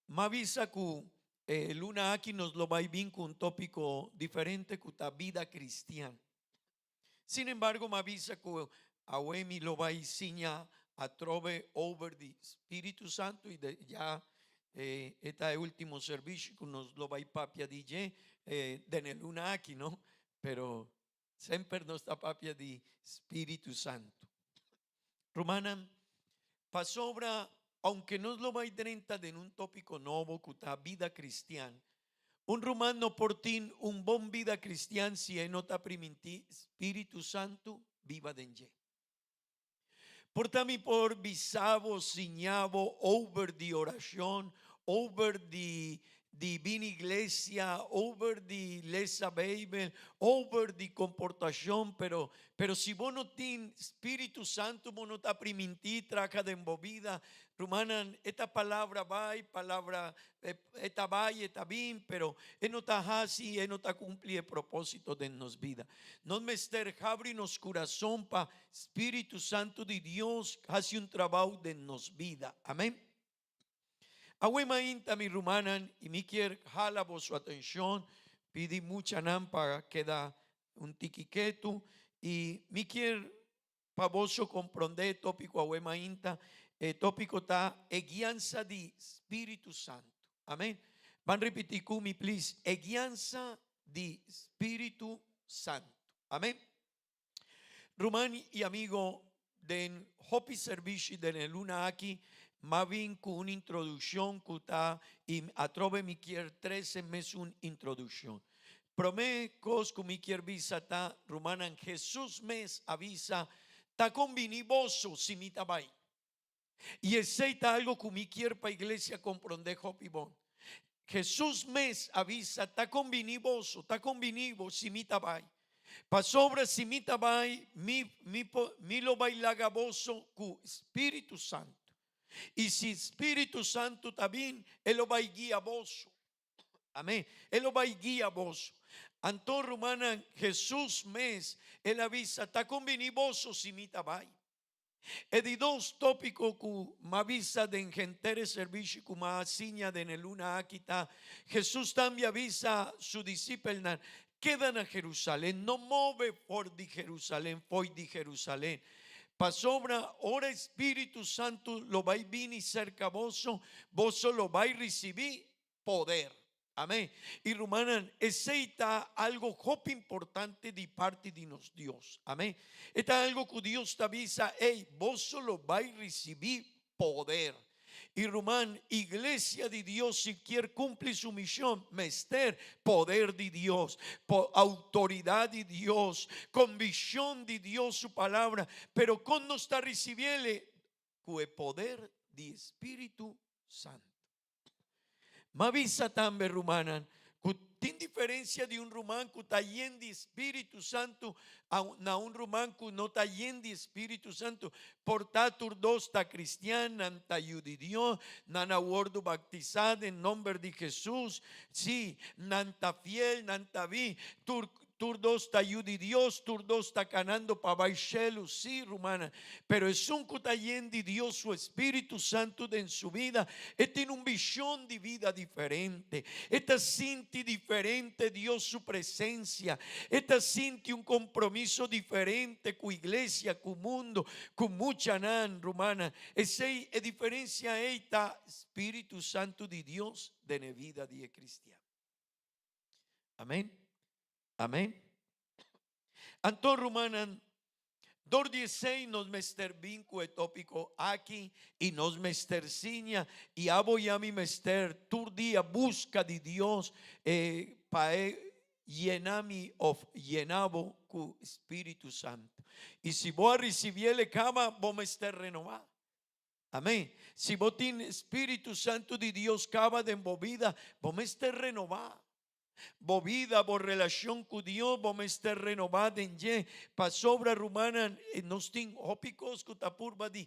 Me avisa que luna aquí nos lo va a ir con un tópico diferente que la vida cristiana. Sin embargo, me avisa que a lo va a enseñar a trove over de Espíritu Santo y ya este es último servicio que nos lo va a ir papia DJ de luna aquí, ¿no? Pero siempre no está papia de Espíritu Santo. Romana, pasobra, aunque nos lo va a ir de un tópico nuevo que está vida cristiana. Un romano por ti, un bon vida cristiana si no está primiti Espíritu Santo viva denje. Portami por bisavo, siñavo, over de oración, over de divina iglesia, over de lesa Bible, over de comportación, pero si vos no tienes Espíritu Santo, vos no está primiti, traca de embobida, rumanan, esta palabra va, palabra, esta va y esta bien, pero no está así, no está cumplir el propósito de nos vida. No mester abrir nos corazón pa Espíritu Santo de Dios, hace un trabajo de nos vida. Amén. Ahuema inta mi rumanan y mi quier jala por su atención, pidi mucha nampa queda un tiquiquetu y mi quier pavoso comprender tópico ahuema inta, tópico ta guianza de Espíritu Santo. Amén. Van repetir mi please, guianza de Espíritu Santo. Amén. Rumán y amigo den Hopi Servici de luna aquí. Más bien con una introducción que está y atrove mi quier 13 meses una introducción. Promecos que mi quier visa ta rumanan Jesús mes avisa ta combiniboso si mi tabai. Y ese está algo que mi quier pa iglesia comprende hopibon. Jesús mes avisa ta combiniboso si mi tabai. Pa sobra si mi tabai mi lo bailagaboso cu Espíritu Santo. Y si Espíritu Santo también, Él lo va a guiar a vos. Amén. Él lo va a guiar a vos. Antón Romana, Jesús mes, Él avisa, está conveniboso si mi tabai. E di dos tópicos que me avisa de engentere servicio como asiña de luna aquita. Jesús también avisa su discípulo, quedan a Jerusalén, no move por de Jerusalén, foi de Jerusalén. Pasobra, ora Espíritu Santo lo va a venir y cerca vos lo va a recibir poder. Amén. Y rumanan, ese está algo muy importante de parte de nos Dios. Amén. Está algo que Dios te avisa, hey, vos lo va a recibir poder. Y Román, iglesia de Dios, si quiere cumplir su misión, mester poder de Dios, autoridad de Dios, convicción de Dios, su palabra, pero con no está recibiendo el poder de Espíritu Santo. Me avisa también, Román, que tiene diferencia de un román que está lleno de Espíritu Santo a un román que no está lleno de Espíritu Santo. Por tanto, dos está cristiana, está judidio, nana wordo bautizado en nombre de Jesús. Sí, nanta fiel, nanta vi. Tu turdos ta yudi Dios, turdos ta canando pa baixelo, sí, rumana. Pero es un cutayendi Dios, su Espíritu Santo en su vida. Tiene un visión de vida diferente. Esta sinti diferente Dios su presencia. Esta sinti un compromiso diferente con iglesia, con mundo, con mucha nan, rumana. Esa es diferencia esta Espíritu Santo de Dios de la vida de cristiano. Amén. Amén. Anton Rumanan, 2:16 nos mester vinco e tópico aquí y nos mester signa y abo ya mi mester tur día busca de Dios pae llenami of llenabo cu Espíritu Santo. Y si vos recibirle cama, vos mester renovado. Amén. Si vos tienes Espíritu Santo de Dios cava de envolvida, vos mester renovado. Bo vida, bo relación con Dios, bo me esté renovada en ye, pa sobra rumana, nos tin hópicos cutapurba di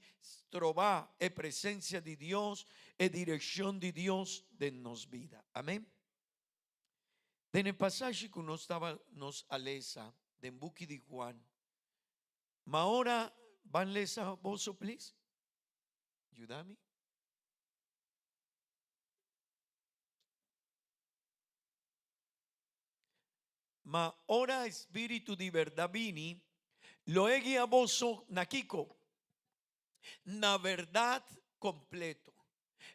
trova e presencia de Dios, e dirección de Dios de nos vida. Amén. En el pasaje que nos estaba, nos alesa, de Buki de Juan, ma ahora van lesa vos, please, ayúdame. Ma ora espíritu di verdad vini, lo egui a vosso nakiko, na verdad completo.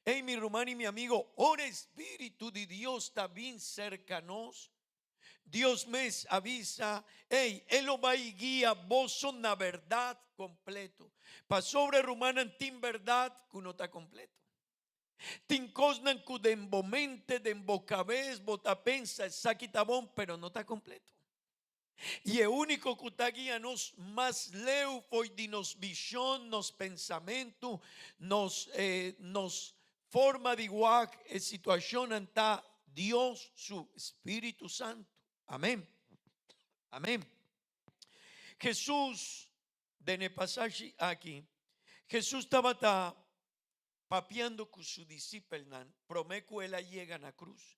Hey, mi hermano y mi amigo, ora espíritu de Dios está bien cercanos. Dios me avisa, hey, él lo va a guía vosso na verdad completo. Pa sobre rumana tin verdad que no está completo. Tincosnan cu dembo mente, dembo cabez, bota pensa, saquitabón, pero no está completo. Y el único que está guía nos más leu foi de nos visión, nos pensamiento, nos forma de igual situación anta Dios, su Espíritu Santo. Amén. Amén. Jesús, en el pasaje aquí, Jesús estaba papiando con su discípulo, promeco él llega a la cruz.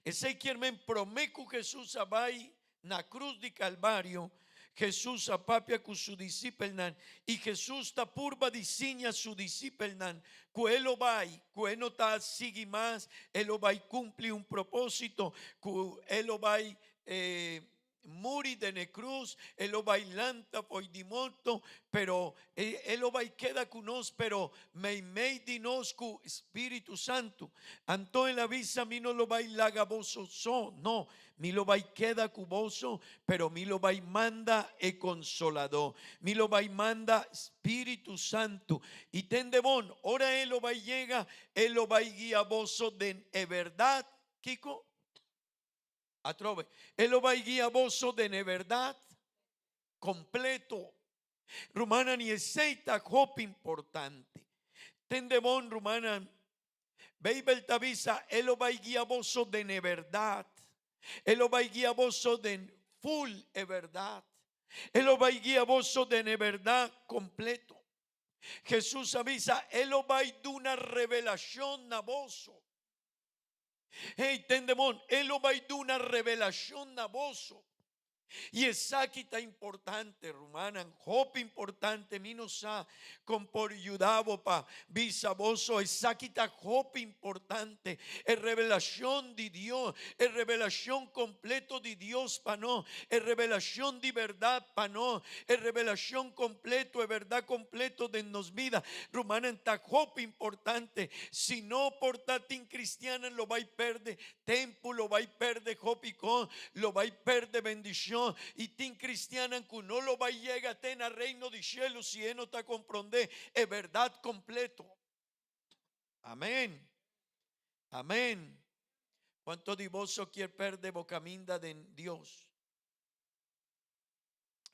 Ese quien promeco Jesús abai na cruz de Calvario. Jesús apapia con su discípulo y Jesús ta purba diseña su discípulo que él lo va, que él no ta sigue más, él lo va y cumple un propósito, que él lo va muri de ne cruz, él lo bailanta poi di molto, pero él lo va y queda con nos, pero me di nos cu Espíritu Santo. Anto en la visa mi no lo va y laga voso so, no, mi lo va y queda cuboso, pero mi lo va y manda e consolador, mi lo va y manda Espíritu Santo. Y tende bon, ora él lo va y llega, él lo va y guía voso de verdad, Kiko. Atrove, él lo va y guía voso de verdad completo. Rumana ni aceita hop importante. Tende bon rumana. Beibel tavisa, él lo va y guía voso de verdad. Él lo va y guía voso de full e verdad. Él lo va y guía voso de verdad completo. Jesús avisa, él lo va y da una revelación a voso. Hey, tendemón, él lo va a dar una revelación a voso. Y esa aquí está importante, rumana, hop importante, minosa, con por yudabo pa bisaboso, esa aquí está hop importante, es revelación de Dios, es revelación completo de Dios pa no, es revelación de verdad pa no, es revelación completo, es verdad completo de nos vida, rumana, está hop importante, si no portatin cristiana lo va a perder, tempo lo va a perder, hopicón, lo va a perder bendición. Y tin cristiana que no lo va a llegar a tener reino de cielo si él no está comprende es verdad completo. Amén. Amén. ¿Cuánto de vos quiere perder bocaminda de Dios?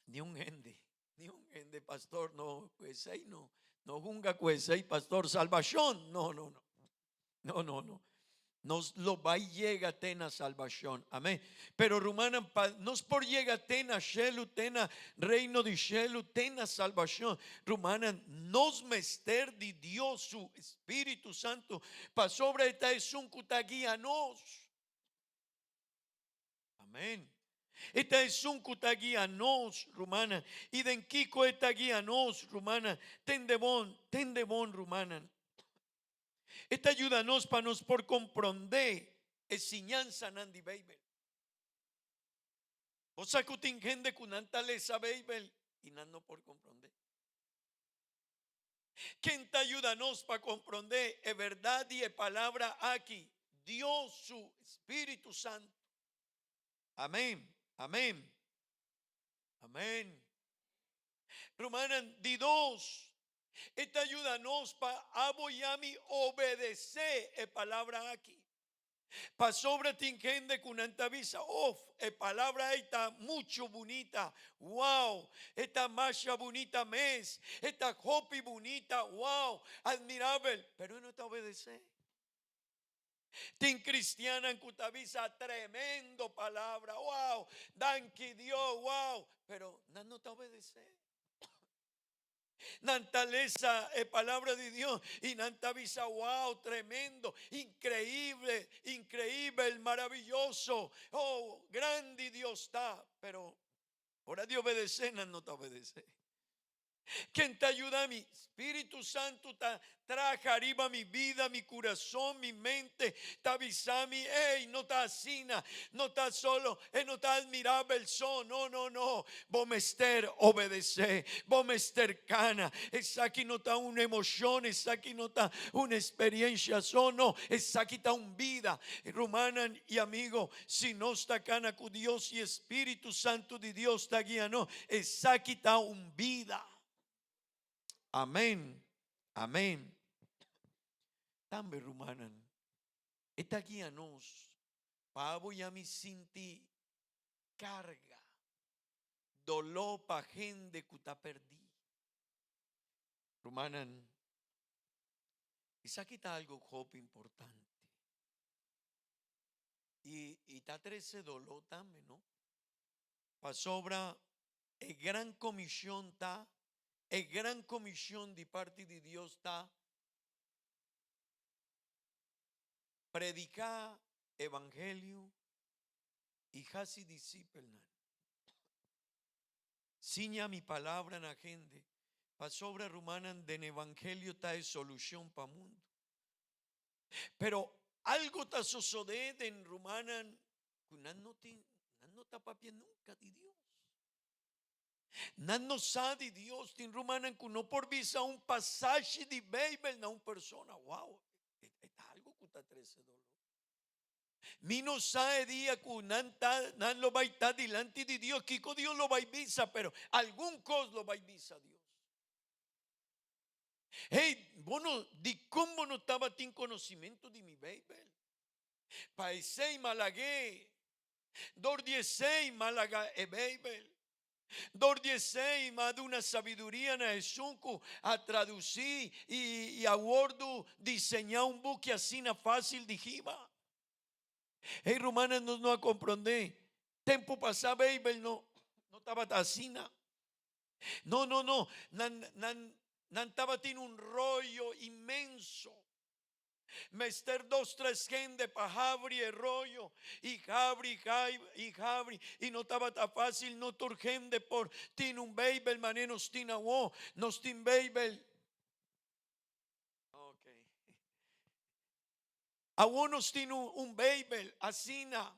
Ni un gente, pastor, no, pues ahí no junga pues ahí, pastor, salvación, no. Nos lo va y llega a tener salvación. Amén. Pero rumana, nos por llega a tener shelu, tena reino de shelu, tena salvación. Rumana, nos mester de Dios su Espíritu Santo. Pa sobre esta es un cutaguía nos. Amén. Esta es un cuta guía nos, rumana. Y den Kiko esta guía nos, rumana. Ten de bon, rumana. Esta ayuda nos para nos por comprender enseñanza nandi Bible. O sea que gente kunanta lesa Bible y nando por comprender. ¿Quién te ayuda nos para comprender es verdad y es palabra aquí? Dios su Espíritu Santo. Amén. Amén. Amén. Romanos di dos. Esta ayuda nos para aboyami obedecer es palabra aquí. Pa sobre tingende kunanta visa off palabra esta mucho bonita. Wow, esta masha bonita mes, esta hopi bonita, wow, admirable, pero no te obedece. Tin cristiana en Cutavisa, tremendo palabra, wow, danki Dios, wow, pero no te obedece. Nantaleza es palabra de Dios y Nantavisa, wow, tremendo, increíble, increíble, maravilloso, oh, grande Dios está, pero ahora de obedecer, no te obedece. ¿Quién te ayuda a mí? Espíritu Santo traje arriba mi vida, mi corazón, mi mente. Te avisami, hey, no está asina, no está solo, no está admirable el son. No. Vos me ester obedecer, vos me ester cana. Es aquí no está una emoción, es aquí no está una experiencia, no, es aquí está un vida. Romana y amigo, si no está cana con Dios y Espíritu Santo de Dios está guía, no, es aquí está un vida. Amén, amén. También, rumanan, esta guía nos, pavo y a mi sinti carga, dolor pa gente que ta perdí. Rumanan, y aquí está algo joven importante. Y está 13 dolor también, ¿no? Pa sobra, gran comisión está. Gran comisión de parte de Dios está predicar evangelio y casi disciplinar. Siña mi palabra en la gente. Pa sobra rumanan de evangelio está es solución para mundo. Pero algo está sucediendo en rumanan que no está papi nunca de Dios. No sabe Dios tin rumanan que no por visa un pasaje de Bible na una persona. Wow, está algo que está 13 dolor. Mi no sabe día que nan lo va a estar delante de Dios. Kiko Dios lo va a visa, pero algún cos lo va a visa Dios. Hey, bueno, di cómo no estaba tin conocimiento de mi Bible. Paisei malagué. Dor 16 malaga e Bible. Dor 16 más de una sabiduría na esunku a traducir y a Word diseñar un buque así na fácil dijima. Hey, Romana no a comprender. Tempo pasado Bible no estaba así. No. Nan estaba tiene un rollo inmenso. Mester 2-3 gente pa Jabri el rollo y Jabri y no estaba tan fácil no turgende por tin un Bible manenos tina wo nos tin Bible. Okay. A unos tin un Bible asina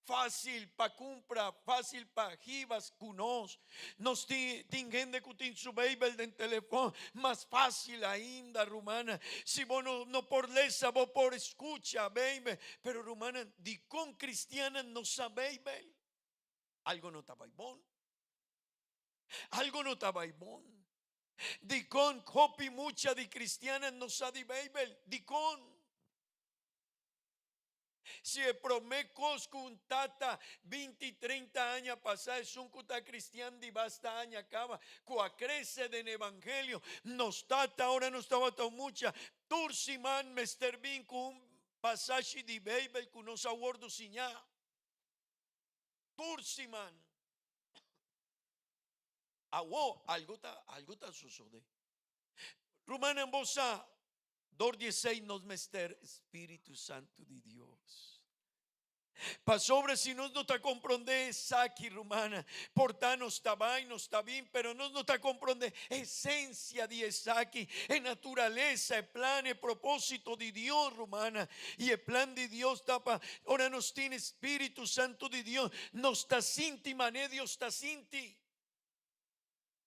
fácil pa compra, fácil pa jivas kunos. Nos gente que tiene su Bible del teléfono, más fácil ainda, rumana. Si vos no por lesa, vos por escucha, baby. Pero rumana, di con cristiana no sabe Bible. Algo no está bon. Algo no está bon. Di con copy mucha de cristiana no sabe Bible. Di con. Si promecos con tata 20-30 años pasar es un cuta cristiano y basta año acaba coa crece en evangelio nos tata ahora no estaba tan mucha tursiman Mr. Bean con un pasaje de Bible que nos aguardo siñá tursiman algo está sucede Romana en bosa 2:16 nos mester Espíritu Santo de Dios. Pastor, se nós não está compreendendo aqui, romana, portanto está bem, não está bem, pero nós não está compreendendo a essência de Isaac, a natureza, o plano, o propósito de Deus, romana, e o plano de Deus está para, ora nos tem Espírito Santo de Deus, nos está sinti, mané, Deus está sinti,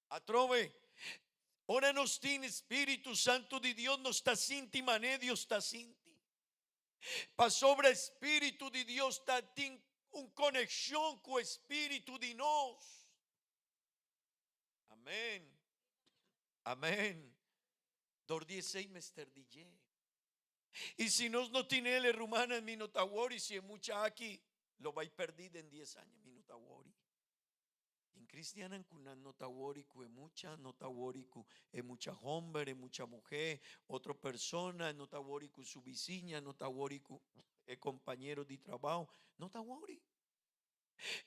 atrove, ora nos tem Espírito Santo de Deus, nos está sinti, mané, Deus está sinti. Para sobre o Espírito de Deus está tem uma conexão com o Espírito de nós. Amém. Amém. Dor 16 Mr. DJ. E se nós não temos ele, romana, mi nota worry, se é mucha aqui, lo vai perdido em 10 anos, mi nota worry. En cristiana no está worry, é mucha, no está worry, é mucha hombre, é mucha mujer, otra persona, no está worry con su vizinha, no está worry con el compañero de trabajo, no está worry.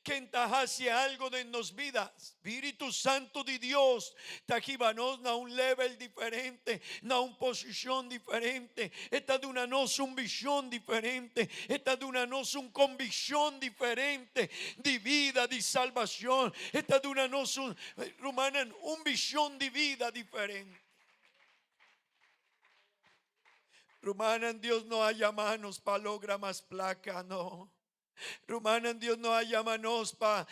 Quem hacia algo de nos vida, Espírito Santo de Deus, está aqui-nos na level diferente, na posição diferente, está dando-nos visão diferente, está dando-nos convicção diferente de vida, de salvação, está dando-nos romana, visão de vida diferente. Romana, Deus não há manos para lograr mais placa, não. Romana, Dios no llama nos para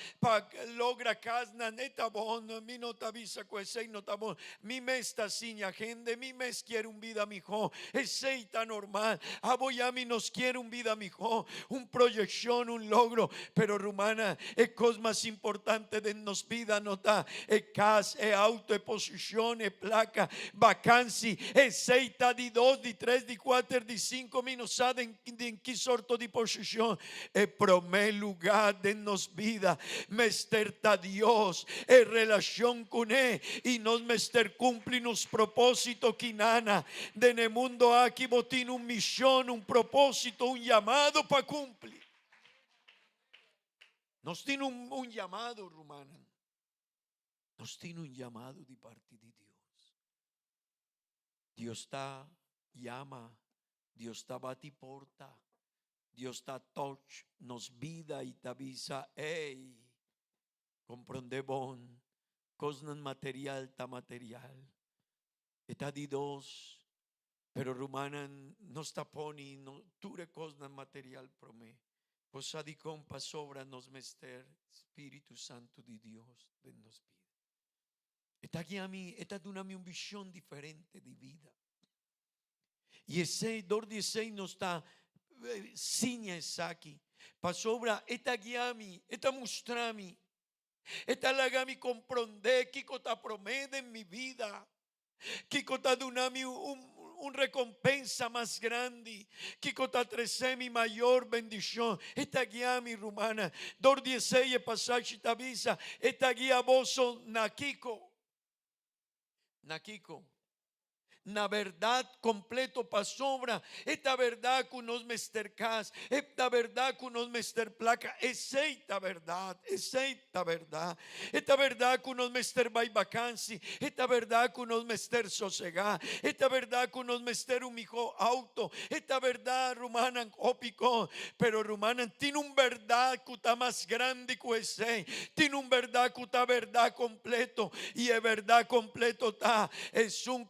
logra casna neta bon, mi no tavisa cuesei no tabon, mi me está sin agenda, mi me quiere un vida mijo, es tan normal, aboyami nos quiere un vida mijo, un proyección, un logro, pero romana, es cosa más importante de nos vida nota, es casa, es auto, es posición, es placa, vacancy, es seita di 2, di 3, di 4, di 5 minutos en qué sorto di posición, primer lugar de nos vida, mester ta Dios, en relación con él, y nos mester cumple nos propósito quinana, de en el mundo aquí botín un misión, un propósito, un llamado para cumplir. Nos tiene un llamado, romana, nos tiene un llamado de parte de Dios. Dios está, llama, Dios está bati porta. Dios está touch, nos vida y te avisa, hey, comprende bon, cosas material, ta material, está de dos, pero romana no está poni, no ture cosas material promé, cosa di compa sobra nos mester, Espíritu Santo de Dios, de nos vida. Está aquí a mí, está dando una visión diferente de vida. Y ese dor 16 nos está Sinya Isaki, pasobra esta guiami, esta mostrami, esta lagami comprende, Kiko ta promete en mi vida, Kiko ta dunami un recompensa más grande, Kiko ta trece mi mayor bendición, esta guiami romana, dor 16 pasaje tabisa, esta guía bozo nakiko, na verdad completo pasobra, esta verdad que nos mestercas, esta verdad que nos mester placa, es esta verdad, esta verdad que nos mester vai vacancy, esta verdad que nos mester sosegar, esta verdad que nos mester un hijo auto, esta verdad romana ópico, pero romana tiene un verdad que está más grande que ese, tiene un verdad que está verdad completo, y es verdad completo está, es un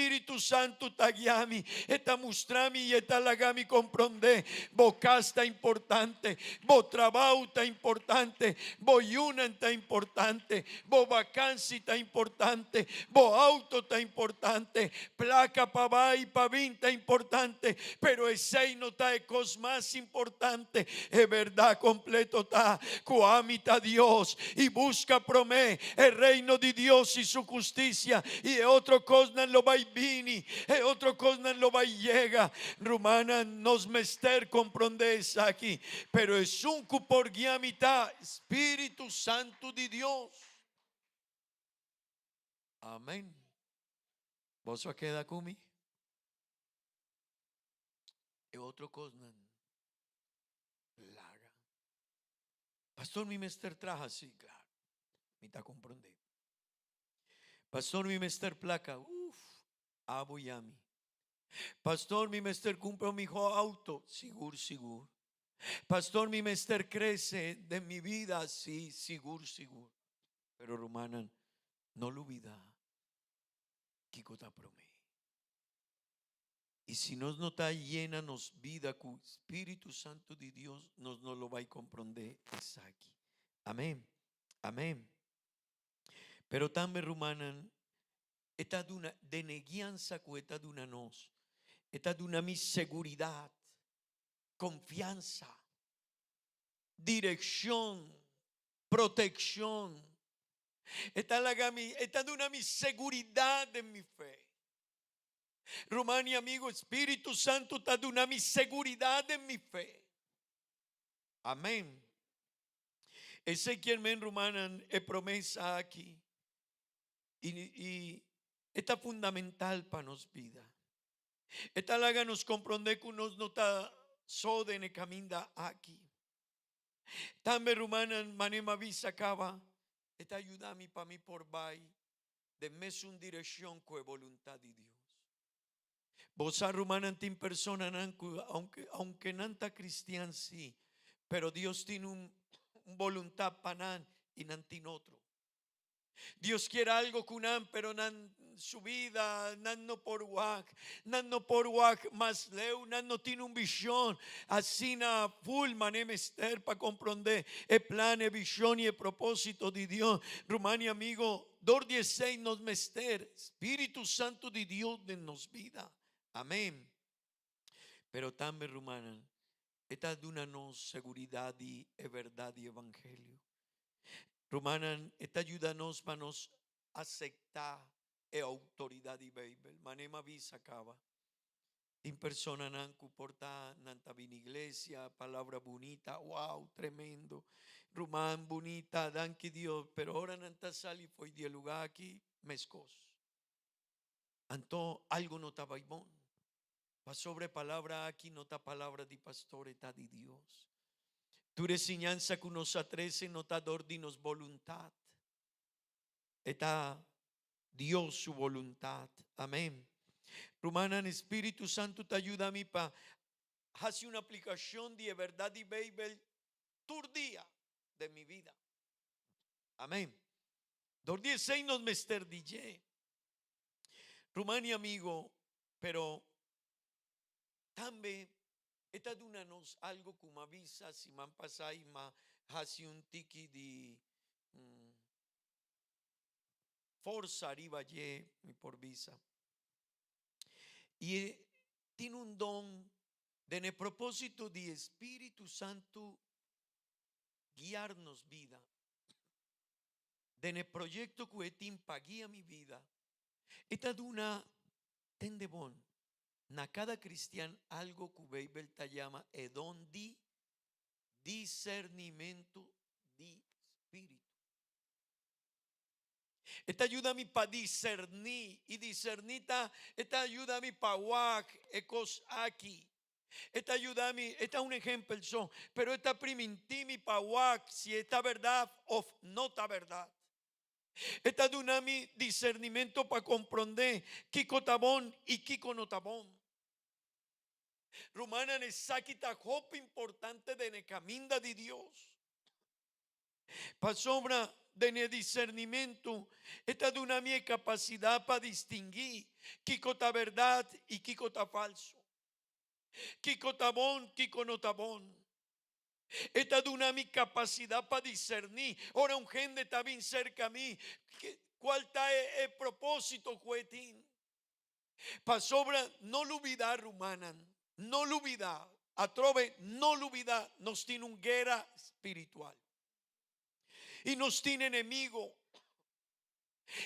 Espíritu Santo tagiami, esta mostrami y esta lagami comprende, bo casta importante, bo trabajo está importante, bo yuna está importante, bo vacancy está importante, bo auto está importante, placa pa y pa vinta importante, pero ese no está de cosas más importante, es verdad completo está, coamita Dios y busca promé el reino de Dios y su justicia, y otro cosa lo va y vini, otro cosa lo va y llega, romana nos mester comprende aquí, pero es un por guía mitad, Espíritu Santo de Dios. Amén. ¿Vos va a quedar conmigo? Es otro cosa laga. Pastor, mi mester traja así, claro, me está comprende. Pastor, mi mester placa, aboyami. Pastor, mi mester compra mi hijo auto, seguro. Pastor, mi mester crece de mi vida, sí, sigur. Pero Rumanan, no lo olvida, Kiko ta promé. Y si nos no está llena nos vida con Espíritu Santo de Dios, nos no lo va a comprender aquí. Amén, amén. Pero también Rumanan, esta de una deneguianza, esta de una nos, esta de una mi seguridad, confianza, dirección, protección. Esta de una mi seguridad en mi fe. Romani, amigo, Espíritu Santo está de una mi seguridad en mi fe. Amén. Ese quien me Romanan es promesa aquí. Y está fundamental para nos vida. Esta laga nos comprende que nos nota sode ne caminda aquí. También Romanan manema visa acaba. Esta ayuda a mí para mí por bay. De mes un dirección con voluntad de Dios. Vos Romanan tin persona aunque nanta cristian sí, pero Dios tiene un voluntad panan y nantin otro. Dios quiere algo kunan, pero nan su vida, nan no por wak más leu, nan no tiene un visión, así na full manemester para comprender el plan, el visión y el propósito de Dios. Rumania amigo, 16 nos mester, Espíritu Santo de Dios de nos vida. Amén. Pero también Rumana, esta de una no seguridad y verdad y evangelio. Romanan, esta ayuda nos para nos aceptar autoridad y Bible. Manema visa acaba. En persona nanku porta nanta vin iglesia, palabra bonita, wow, tremendo. Román bonita, danke Dios, pero ahora nanta sali fue dialogar aquí, mescos. Anto algo no estaba ibón. Pa sobre palabra aquí no está palabra de pastor, está de Dios. Tu enseñanza que nos atrece no está ordinos voluntad. Está Dios su voluntad. Amén. Romana, en Espíritu Santo te ayuda a mí para hacer una aplicación de verdad y Bible todo día de mi vida. Amén. 16 nos mester DJ. Rumani amigo, pero también esta duna nos algo como avisa si man pasai ma hasi un tiki di forza arriba ye mi por visa. Y tiene un don de en el propósito de Espíritu Santo guiarnos vida. De en el proyecto que guía mi vida. Esta duna tende bon. Na cada cristiano algo que Bible te llama edon di discernimiento di espíritu. Esta ayuda a mí para discernir y discernita, esta ayuda a mí para wak ecos aquí. Esta ayuda a mí, esta es un ejemplo son, pero esta primintimi para wak si está verdad o no está verdad. Esta ayuda a mí discernimiento para comprender Kiko tabón y Kiko no tabón. Romana nesakita hope importante de ne caminda de Dios. Para sobra de ne discernimiento, esta de una mi capacidad para distinguir Kiko ta verdad y Kiko ta falso. Kiko tabón, Kiko no tabón. Esta de una mi capacidad para discernir. Ahora un gente está bien cerca a mí. ¿Cuál está el propósito, juetín? Para sobra no lo olvidar, Rumanan. No lo olvida, atrove, no lo olvida, nos tiene una guerra espiritual y nos tiene enemigo.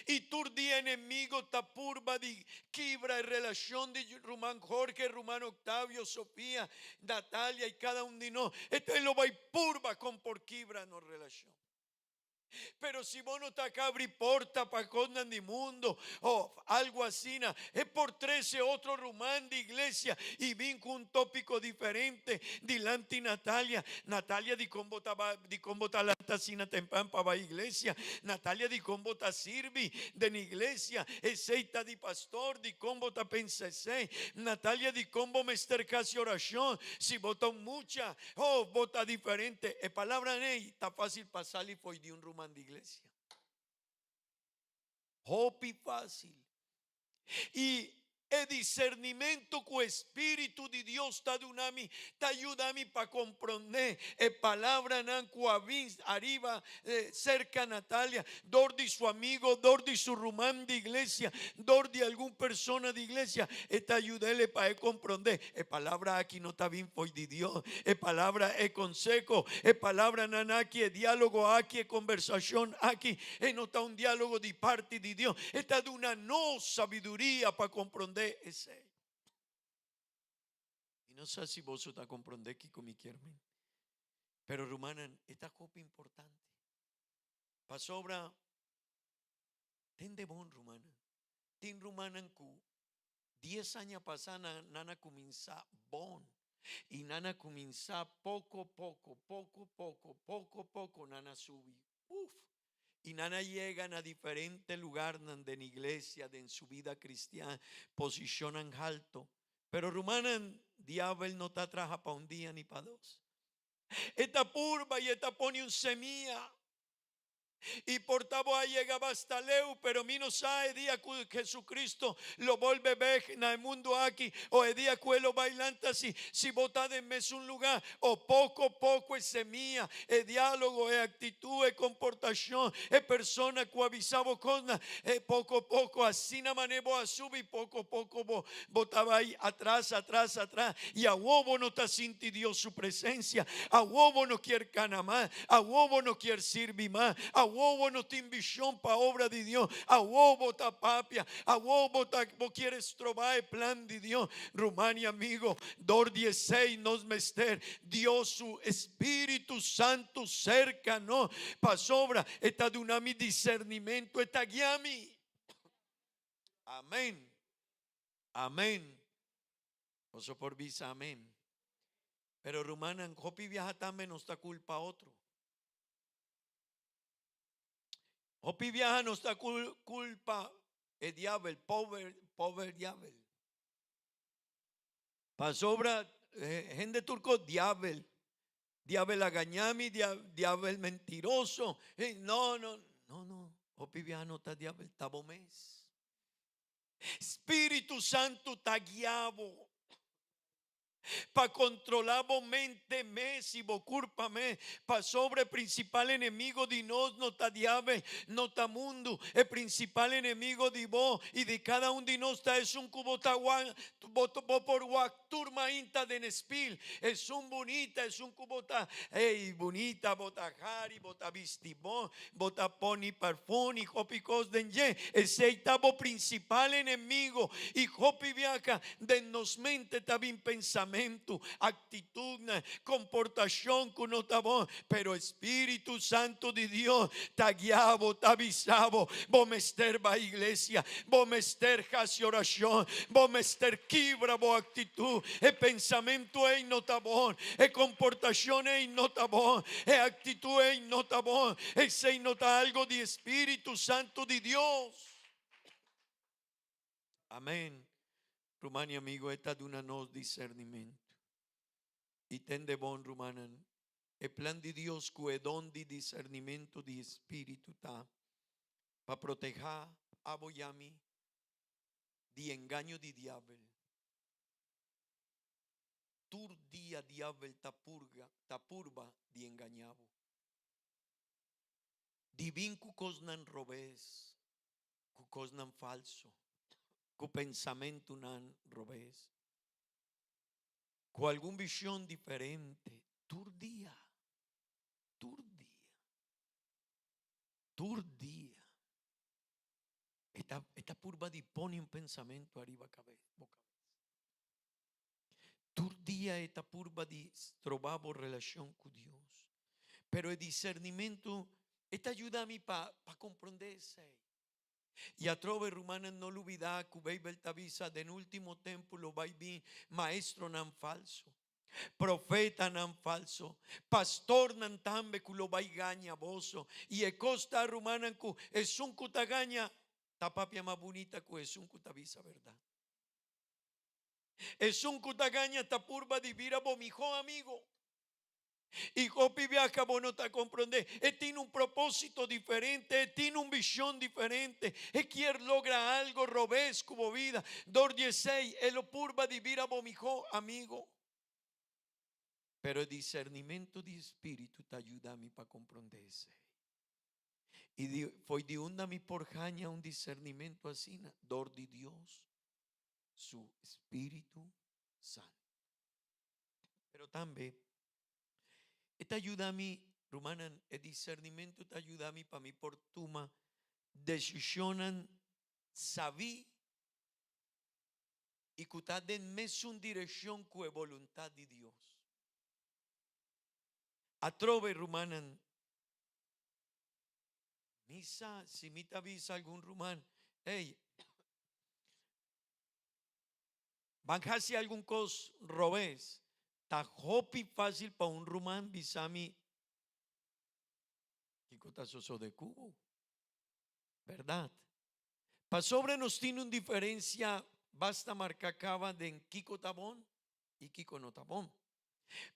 Y tu día enemigo ta purba de quibra en relación de Román Jorge, Román Octavio, Sofía, Natalia y cada uno de nosotros. Este lo va y purba con por quibra no relación. Pero si vos no te abri porta para cosas de mundo o algo así, es por 13 otro rumán de iglesia y vin con un tópico diferente delante Natalia. Natalia di combo la tacina tempan para iglesia. Natalia di combo ta sirvi de la iglesia. Eseita di pastor di combo ta pensese. Natalia di combo mester casi oración. Si vota mucha, vota diferente. Es palabra ney, está fácil pasar y fue de un rumán de iglesia. Hopi fácil. Y el discernimento con Espíritu de Dios está dunami, te ayuda a mí para comprender palabra nan arriba cerca Natalia, dor de su amigo, dor de su rumán de iglesia, dor de alguna persona de iglesia, te ayudarle para comprender. Palabra aquí no está bien foi de Dios, palabra es consejo, palabra nan aquí, diálogo aquí, conversación aquí, no está un diálogo de parte de Dios, está de una no sabiduría para comprender ese. Y no sé si vos está comprender que como quieren, pero rumanan esta copa importante. Pasobra ten de bon rumana. Tin rumanan ku 10 años pasana nana comienza bon. Y nana comienza poco nana subi. Y nana llegan a diferentes lugares de la iglesia, de en su vida cristiana, posicionan alto. Pero rumanan, diablo no te atraja para un día ni para dos. Esta purba y esta pone un semilla. Y por tabo llegaba hasta Leu, pero mi no sabe día que Jesucristo lo vuelve ver en el mundo aquí, o el día que lo bailanta así, si botar de mes un lugar, o poco es semilla, el diálogo, es actitud, es comportación, es persona que avisaba cosas, poco, así na manera a subir, poco, botaba ahí atrás, y a huevo no te siente Dios su presencia, a huevo no quiere ganar más, a huevo no quiere servir más, a huevo no tiene visión para obra de Dios, a huevo ta papia, a huevo vos quieres trobar el plan de Dios. Rumania amigo, dor 16 nos mester Dios su Espíritu Santo cercano para sobra, está de un mi discernimiento, está guiami. Amén. Oso por visa, amén. Pero rumana en Hopi viaja también no está culpa a otro. Hopi viaja no está culpa el diablo, el pobre diablo. Para sobra gente turco diablo agañami, diablo mentiroso. No. Hopi viaja no está diablo, está bomés. Espíritu Santo está guiado para controlar vos mente mes y vos culpa me para sobre principal enemigo de nos no ta diablo no ta mundo el principal enemigo de vos y de cada uno de nos es un cubo taguan por guac turma inta de nespil es un bonita es un cubo ta bonita bota jari bota vistibón bota poni parfum y hopicos denye ese itabo principal enemigo y hopi viaja de nos mente ta bien pensamiento, actitud, comportación con nota voz, pero Espíritu Santo de Dios te guiado, te avisado, vos mester va iglesia, vos mester hace oración, vos mester quibra vos actitud, el pensamiento es nota voz, el comportación es nota voz, el actitud es nota voz, ese nota algo de Espíritu Santo de Dios. Amén. Rumania amigo, esta de una no discernimiento. Y ten de bon rumanan. El plan de Dios que don de discernimiento de espíritu ta. Para proteger a boyami de engaño de diablo. Tur día diablo ta purba de engañabo. Divin cucosnan robes, cucosnan falso. Con pensamiento nan robes, con alguna visión diferente, turdía, esta purba dispone un pensamiento arriba cabeza, boca. Turdía esta purba di trovavo relación con Dios, pero el discernimiento Esta aiutami pa comprendere sei. E a trove rumana non l'ubida cubei beltavisa dell'ultimo tempo lo vai bin maestro nan falso. Profeta nan falso, pastor nan tambe ku lo vai gaña boso, y e costa rumana ku es un kutagaña tapapia más bonita ku es un kutavisa verdad. Es un kutagaña tapurba di vira bomijo amigo. Y Jopi viaja, vos no te comprende. Él tiene un propósito diferente, él tiene una visión diferente. Él quiere lograr algo, robes como vida. Dor 16, él lo purba di vira bomijo amigo. Pero el discernimiento de espíritu te ayuda a mí para comprenderse. Y fue de onda mi porjaña un discernimiento así, dor de Dios, su Espíritu Santo. Pero también, esta ayuda a mí, Rumanan, el discernimiento te ayuda a mí para mi portuma, decisionan, sabí, y que está den mes una dirección que es voluntad de Dios. A trove, Rumanan, misa, si me te avisa algún rumán, hey, van a hacer algún cos robes, ta hopi fácil para un rumán, bisami, y cotazoso de cubo, ¿verdad? Para sobre nos tiene una diferencia, basta marcar cava de en Kiko Tabón y Kiko no Tabón,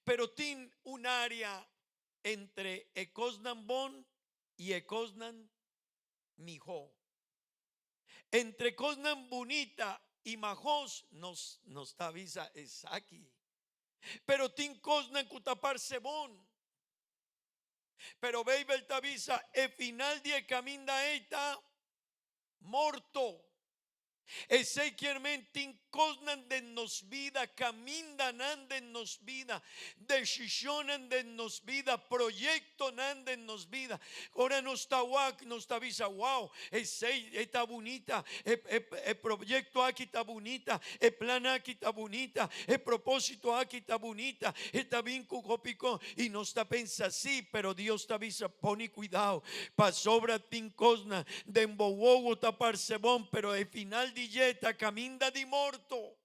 pero tiene un área entre Ecosnan Bon y Ecosnan Mijo. Entre Cosnan Bonita y Majos nos avisa es aquí. Pero tin Cosnan Cutapar Sebón. Pero Beibel te avisa el final de caminda está morto. Ese quiermentin cosnan de nos vida, camindan anden nos vida, decisionan de nos vida, proyecto anden nos vida. Ahora nos está avisa, wow, ese está bonita, el proyecto aquí está bonita, el plan aquí está bonita, el propósito aquí está bonita, está bien cucopico y no está pensa así, pero Dios te avisa, pone cuidado, pa sobra tin cosna de embowogo tapar sebón, pero el final dieta caminda di morto.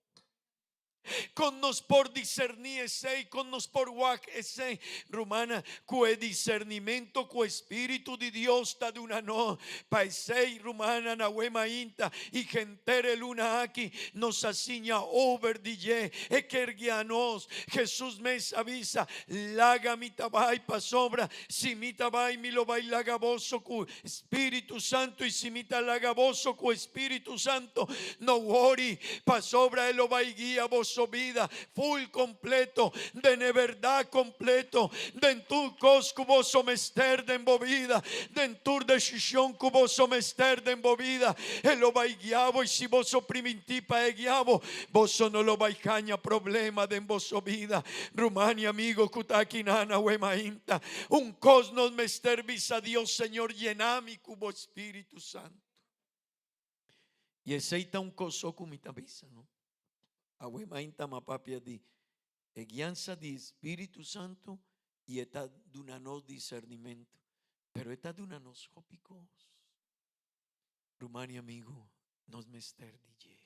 Con nos por discernir ese, con nos por guac ese, Romana, cue discernimiento, cue espíritu de Dios ta de una no, pa ese, Romana, nahuema inta, y gentere luna aquí, nos asiña over DJ, ekergianos, Jesús me avisa, laga mi tabay pa sobra, si mi tabay mi lo vai lagaboso cu Espíritu Santo, y si mi lagaboso cu Espíritu Santo, no worry, pa sobra él lo vai guía vos vida full completo, de verdad completo, de en tu cos cubo somester de embovida, de en tu decisión cubo somester de embovida, él lo va guiabo y si vos oprimitipa e guiabo, vos no lo va caña problema de en vos vida, Rumania amigo kutakinana huemainta, un cosnos mester visa Dios Señor llenami cubo Espíritu Santo. Y ese está un coso kumita visa, ¿no? Ahuemainta mapapia di guianza di Espíritu Santo y está de una no discernimiento, pero está de una nos hópicos. Rumania amigo, nos mester DJ.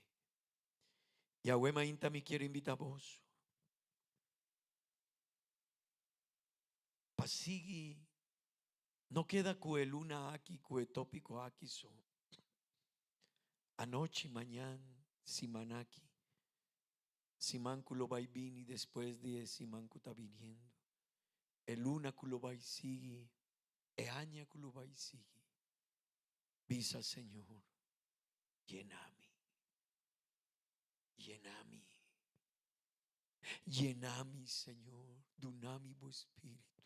Y ahuemainta me quiere invitar a vos. Pasigi, no queda cue luna aquí, cue tópico aquí so. Anoche y mañana, simanaki. Simanku lo va y después de Simanku está viniendo. El luna lo va y sigue. El año lo va y sigue. Visa Señor, llenami. Llenami. Llenami Señor, dunami bo espíritu.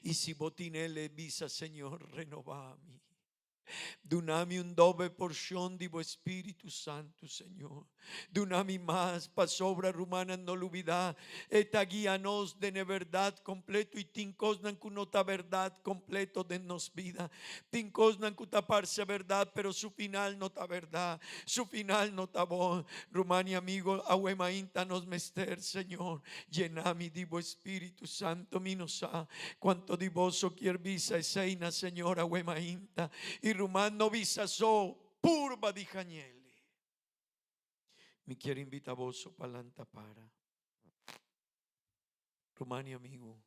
Y si botinele visa Señor, renovami. Dunami un doble porción di vo Spirito Santo, Señor. Dunami más pa sobra rumana no lubida. Eta guíanos de verdad completo y tincosnan kunota verdad completo de nos vida. Tincosnan kutaparse verdad, pero su final no ta verdad. Su final no ta bon. Rumani amigo, ahuemainta nos mester, Señor. Llenami di vo Spirito Santo minosa. Cuanto di voso quier visa eseina, Señor, ahuemainta. Y rumán no visa so purba di cañele. Mi quiere invita voso palanta para. Romani amigo.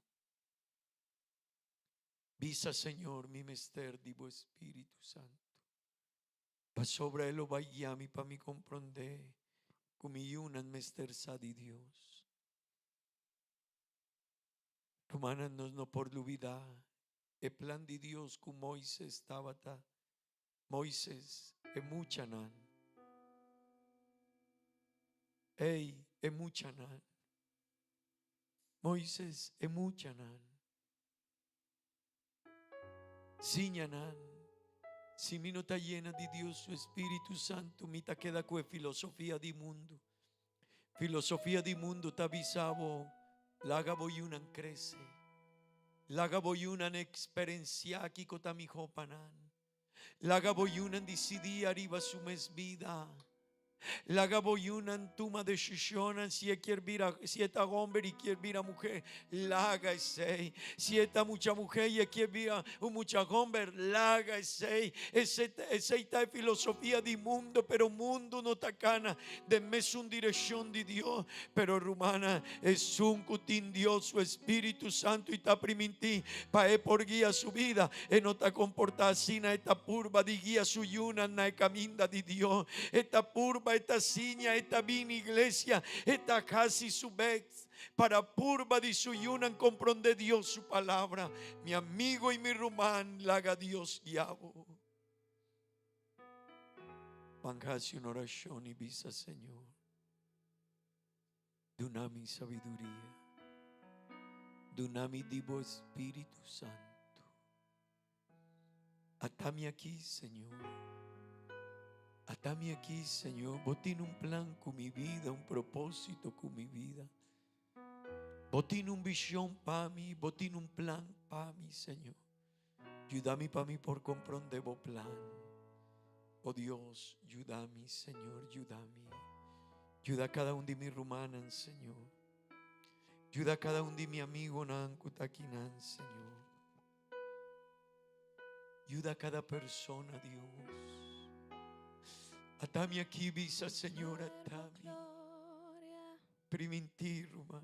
Visa, Señor, mi mester di vo Espíritu Santo. Pa sobra elo vayami pa mi comprende. Come yunan mester sa di Dios. Romanos no por lubida. El plan di Dios con Moisés tabata. Moisés es muchanan. Ey, es muchanan. Moisés es muchanan. Siñanan. Si mi no está llena de Dios su Espíritu Santo, mi ta queda con filosofía di mundo. Filosofía di mundo ta visavo. Laga boyunan crece. Laga boyunan experiencia aquí kota mi hopanan. Laga boyunan decidi arriba su mes vida. Laga boyunan tuma decisionan si quiere vira, si esta hombre y quiere vira mujer, laga ese. Si esta mucha mujer y quiere vira mucha hombre, laga ese. Esta filosofía di mundo, pero mundo no tacana de mes un dirección de Dios, pero rumana es un cutín Dios su Espíritu Santo y ta priminti pa por guía su vida e no ta comporta sina esta purba di guía su yuna na caminda di Dios, esta purba esta ciña, esta vini iglesia, esta casi su vez para purba di su yunan comprende Dios su palabra. Mi amigo y mi rumán laga Dios guiabo. Pangasi una oración y visa, Señor. Dunami sabiduría. Dunami divo Espíritu Santo. Atame aquí, Señor. Atame aquí, Señor. Vos tienes un plan con mi vida, un propósito con mi vida. Vos tienes un visión para mí, vos tienes un plan para mí, Señor. Ayúdame para mí por comprender vos plan. Oh Dios, ayúdame, Señor, ayúdame. Ayuda a cada uno de mis rumanas, Señor. Ayuda a cada uno de mis amigos, Nankutakinan, Señor. Ayuda a cada persona, Dios. Atami aquí, visa, Señor, atami. Priminti, Rumán.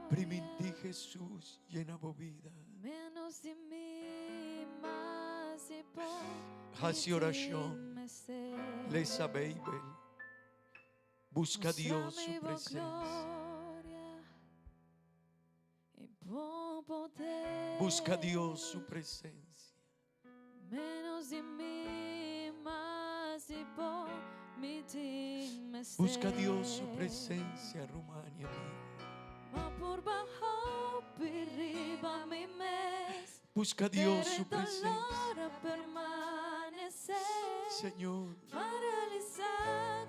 Priminti, Jesús, llena vida. Menos de mí, más de por Hace oración. Lesa Babel. Busca a Dios su presencia. Busca a Dios su presencia. Menos de mí, más de por mi Busca a Dios su presencia, Rumania. Ma por bajo arriba mi mes. Busca a Dios su presencia. Permanecer. Señor. Paralizar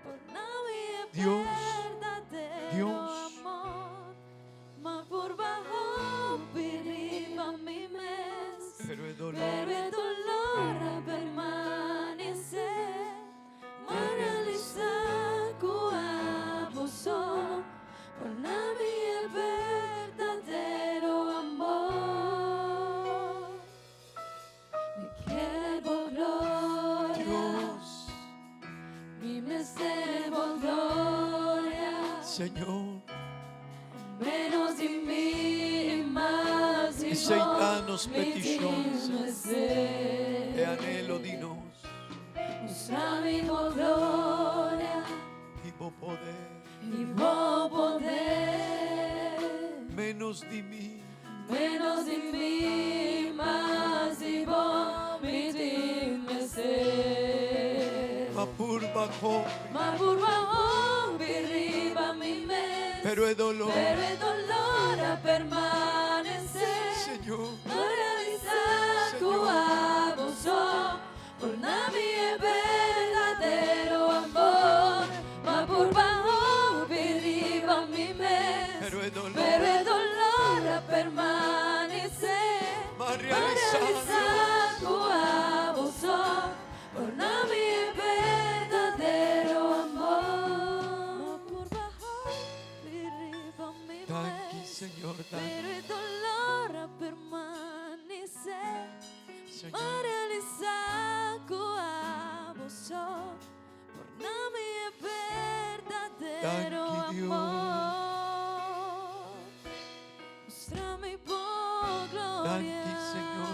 por nadie Dios. Verdadero Dios. amor. Ma por bajo arriba mi mes. Pero el dolor. Pero el dolor a permanecer. Paralizar por nadie verdadero amor. Mi quiero gloria. Dios. Mi mesebo gloria. Señor. Menos de mí, más de Aceitanos peticiones. E anhelo dinos. Mostra mi gloria. Vivo poder. Y vos poder. Menos de mí. Menos de mí, más de vos, mi ser. Ma pur bajo. Ma por bajo, arriba mi mes. Pero el dolor. Pero el dolor a permanecer. Señor. you. Realizzato abuso, por nami è verdadero amor, ma pur bajo viviva mi mes, Pero el dolor pero el dolor permanece. va Realizzato abuso, por nami è verdadero amor, ma pur bajo viviva mi Thank you, mes, Señor. pero Thank el dolor permanece. you, Señor. Realizzato abuso, por nami è verdadero Thank you, Dios. amor. Mostrami por Thank gloria. you, Señor.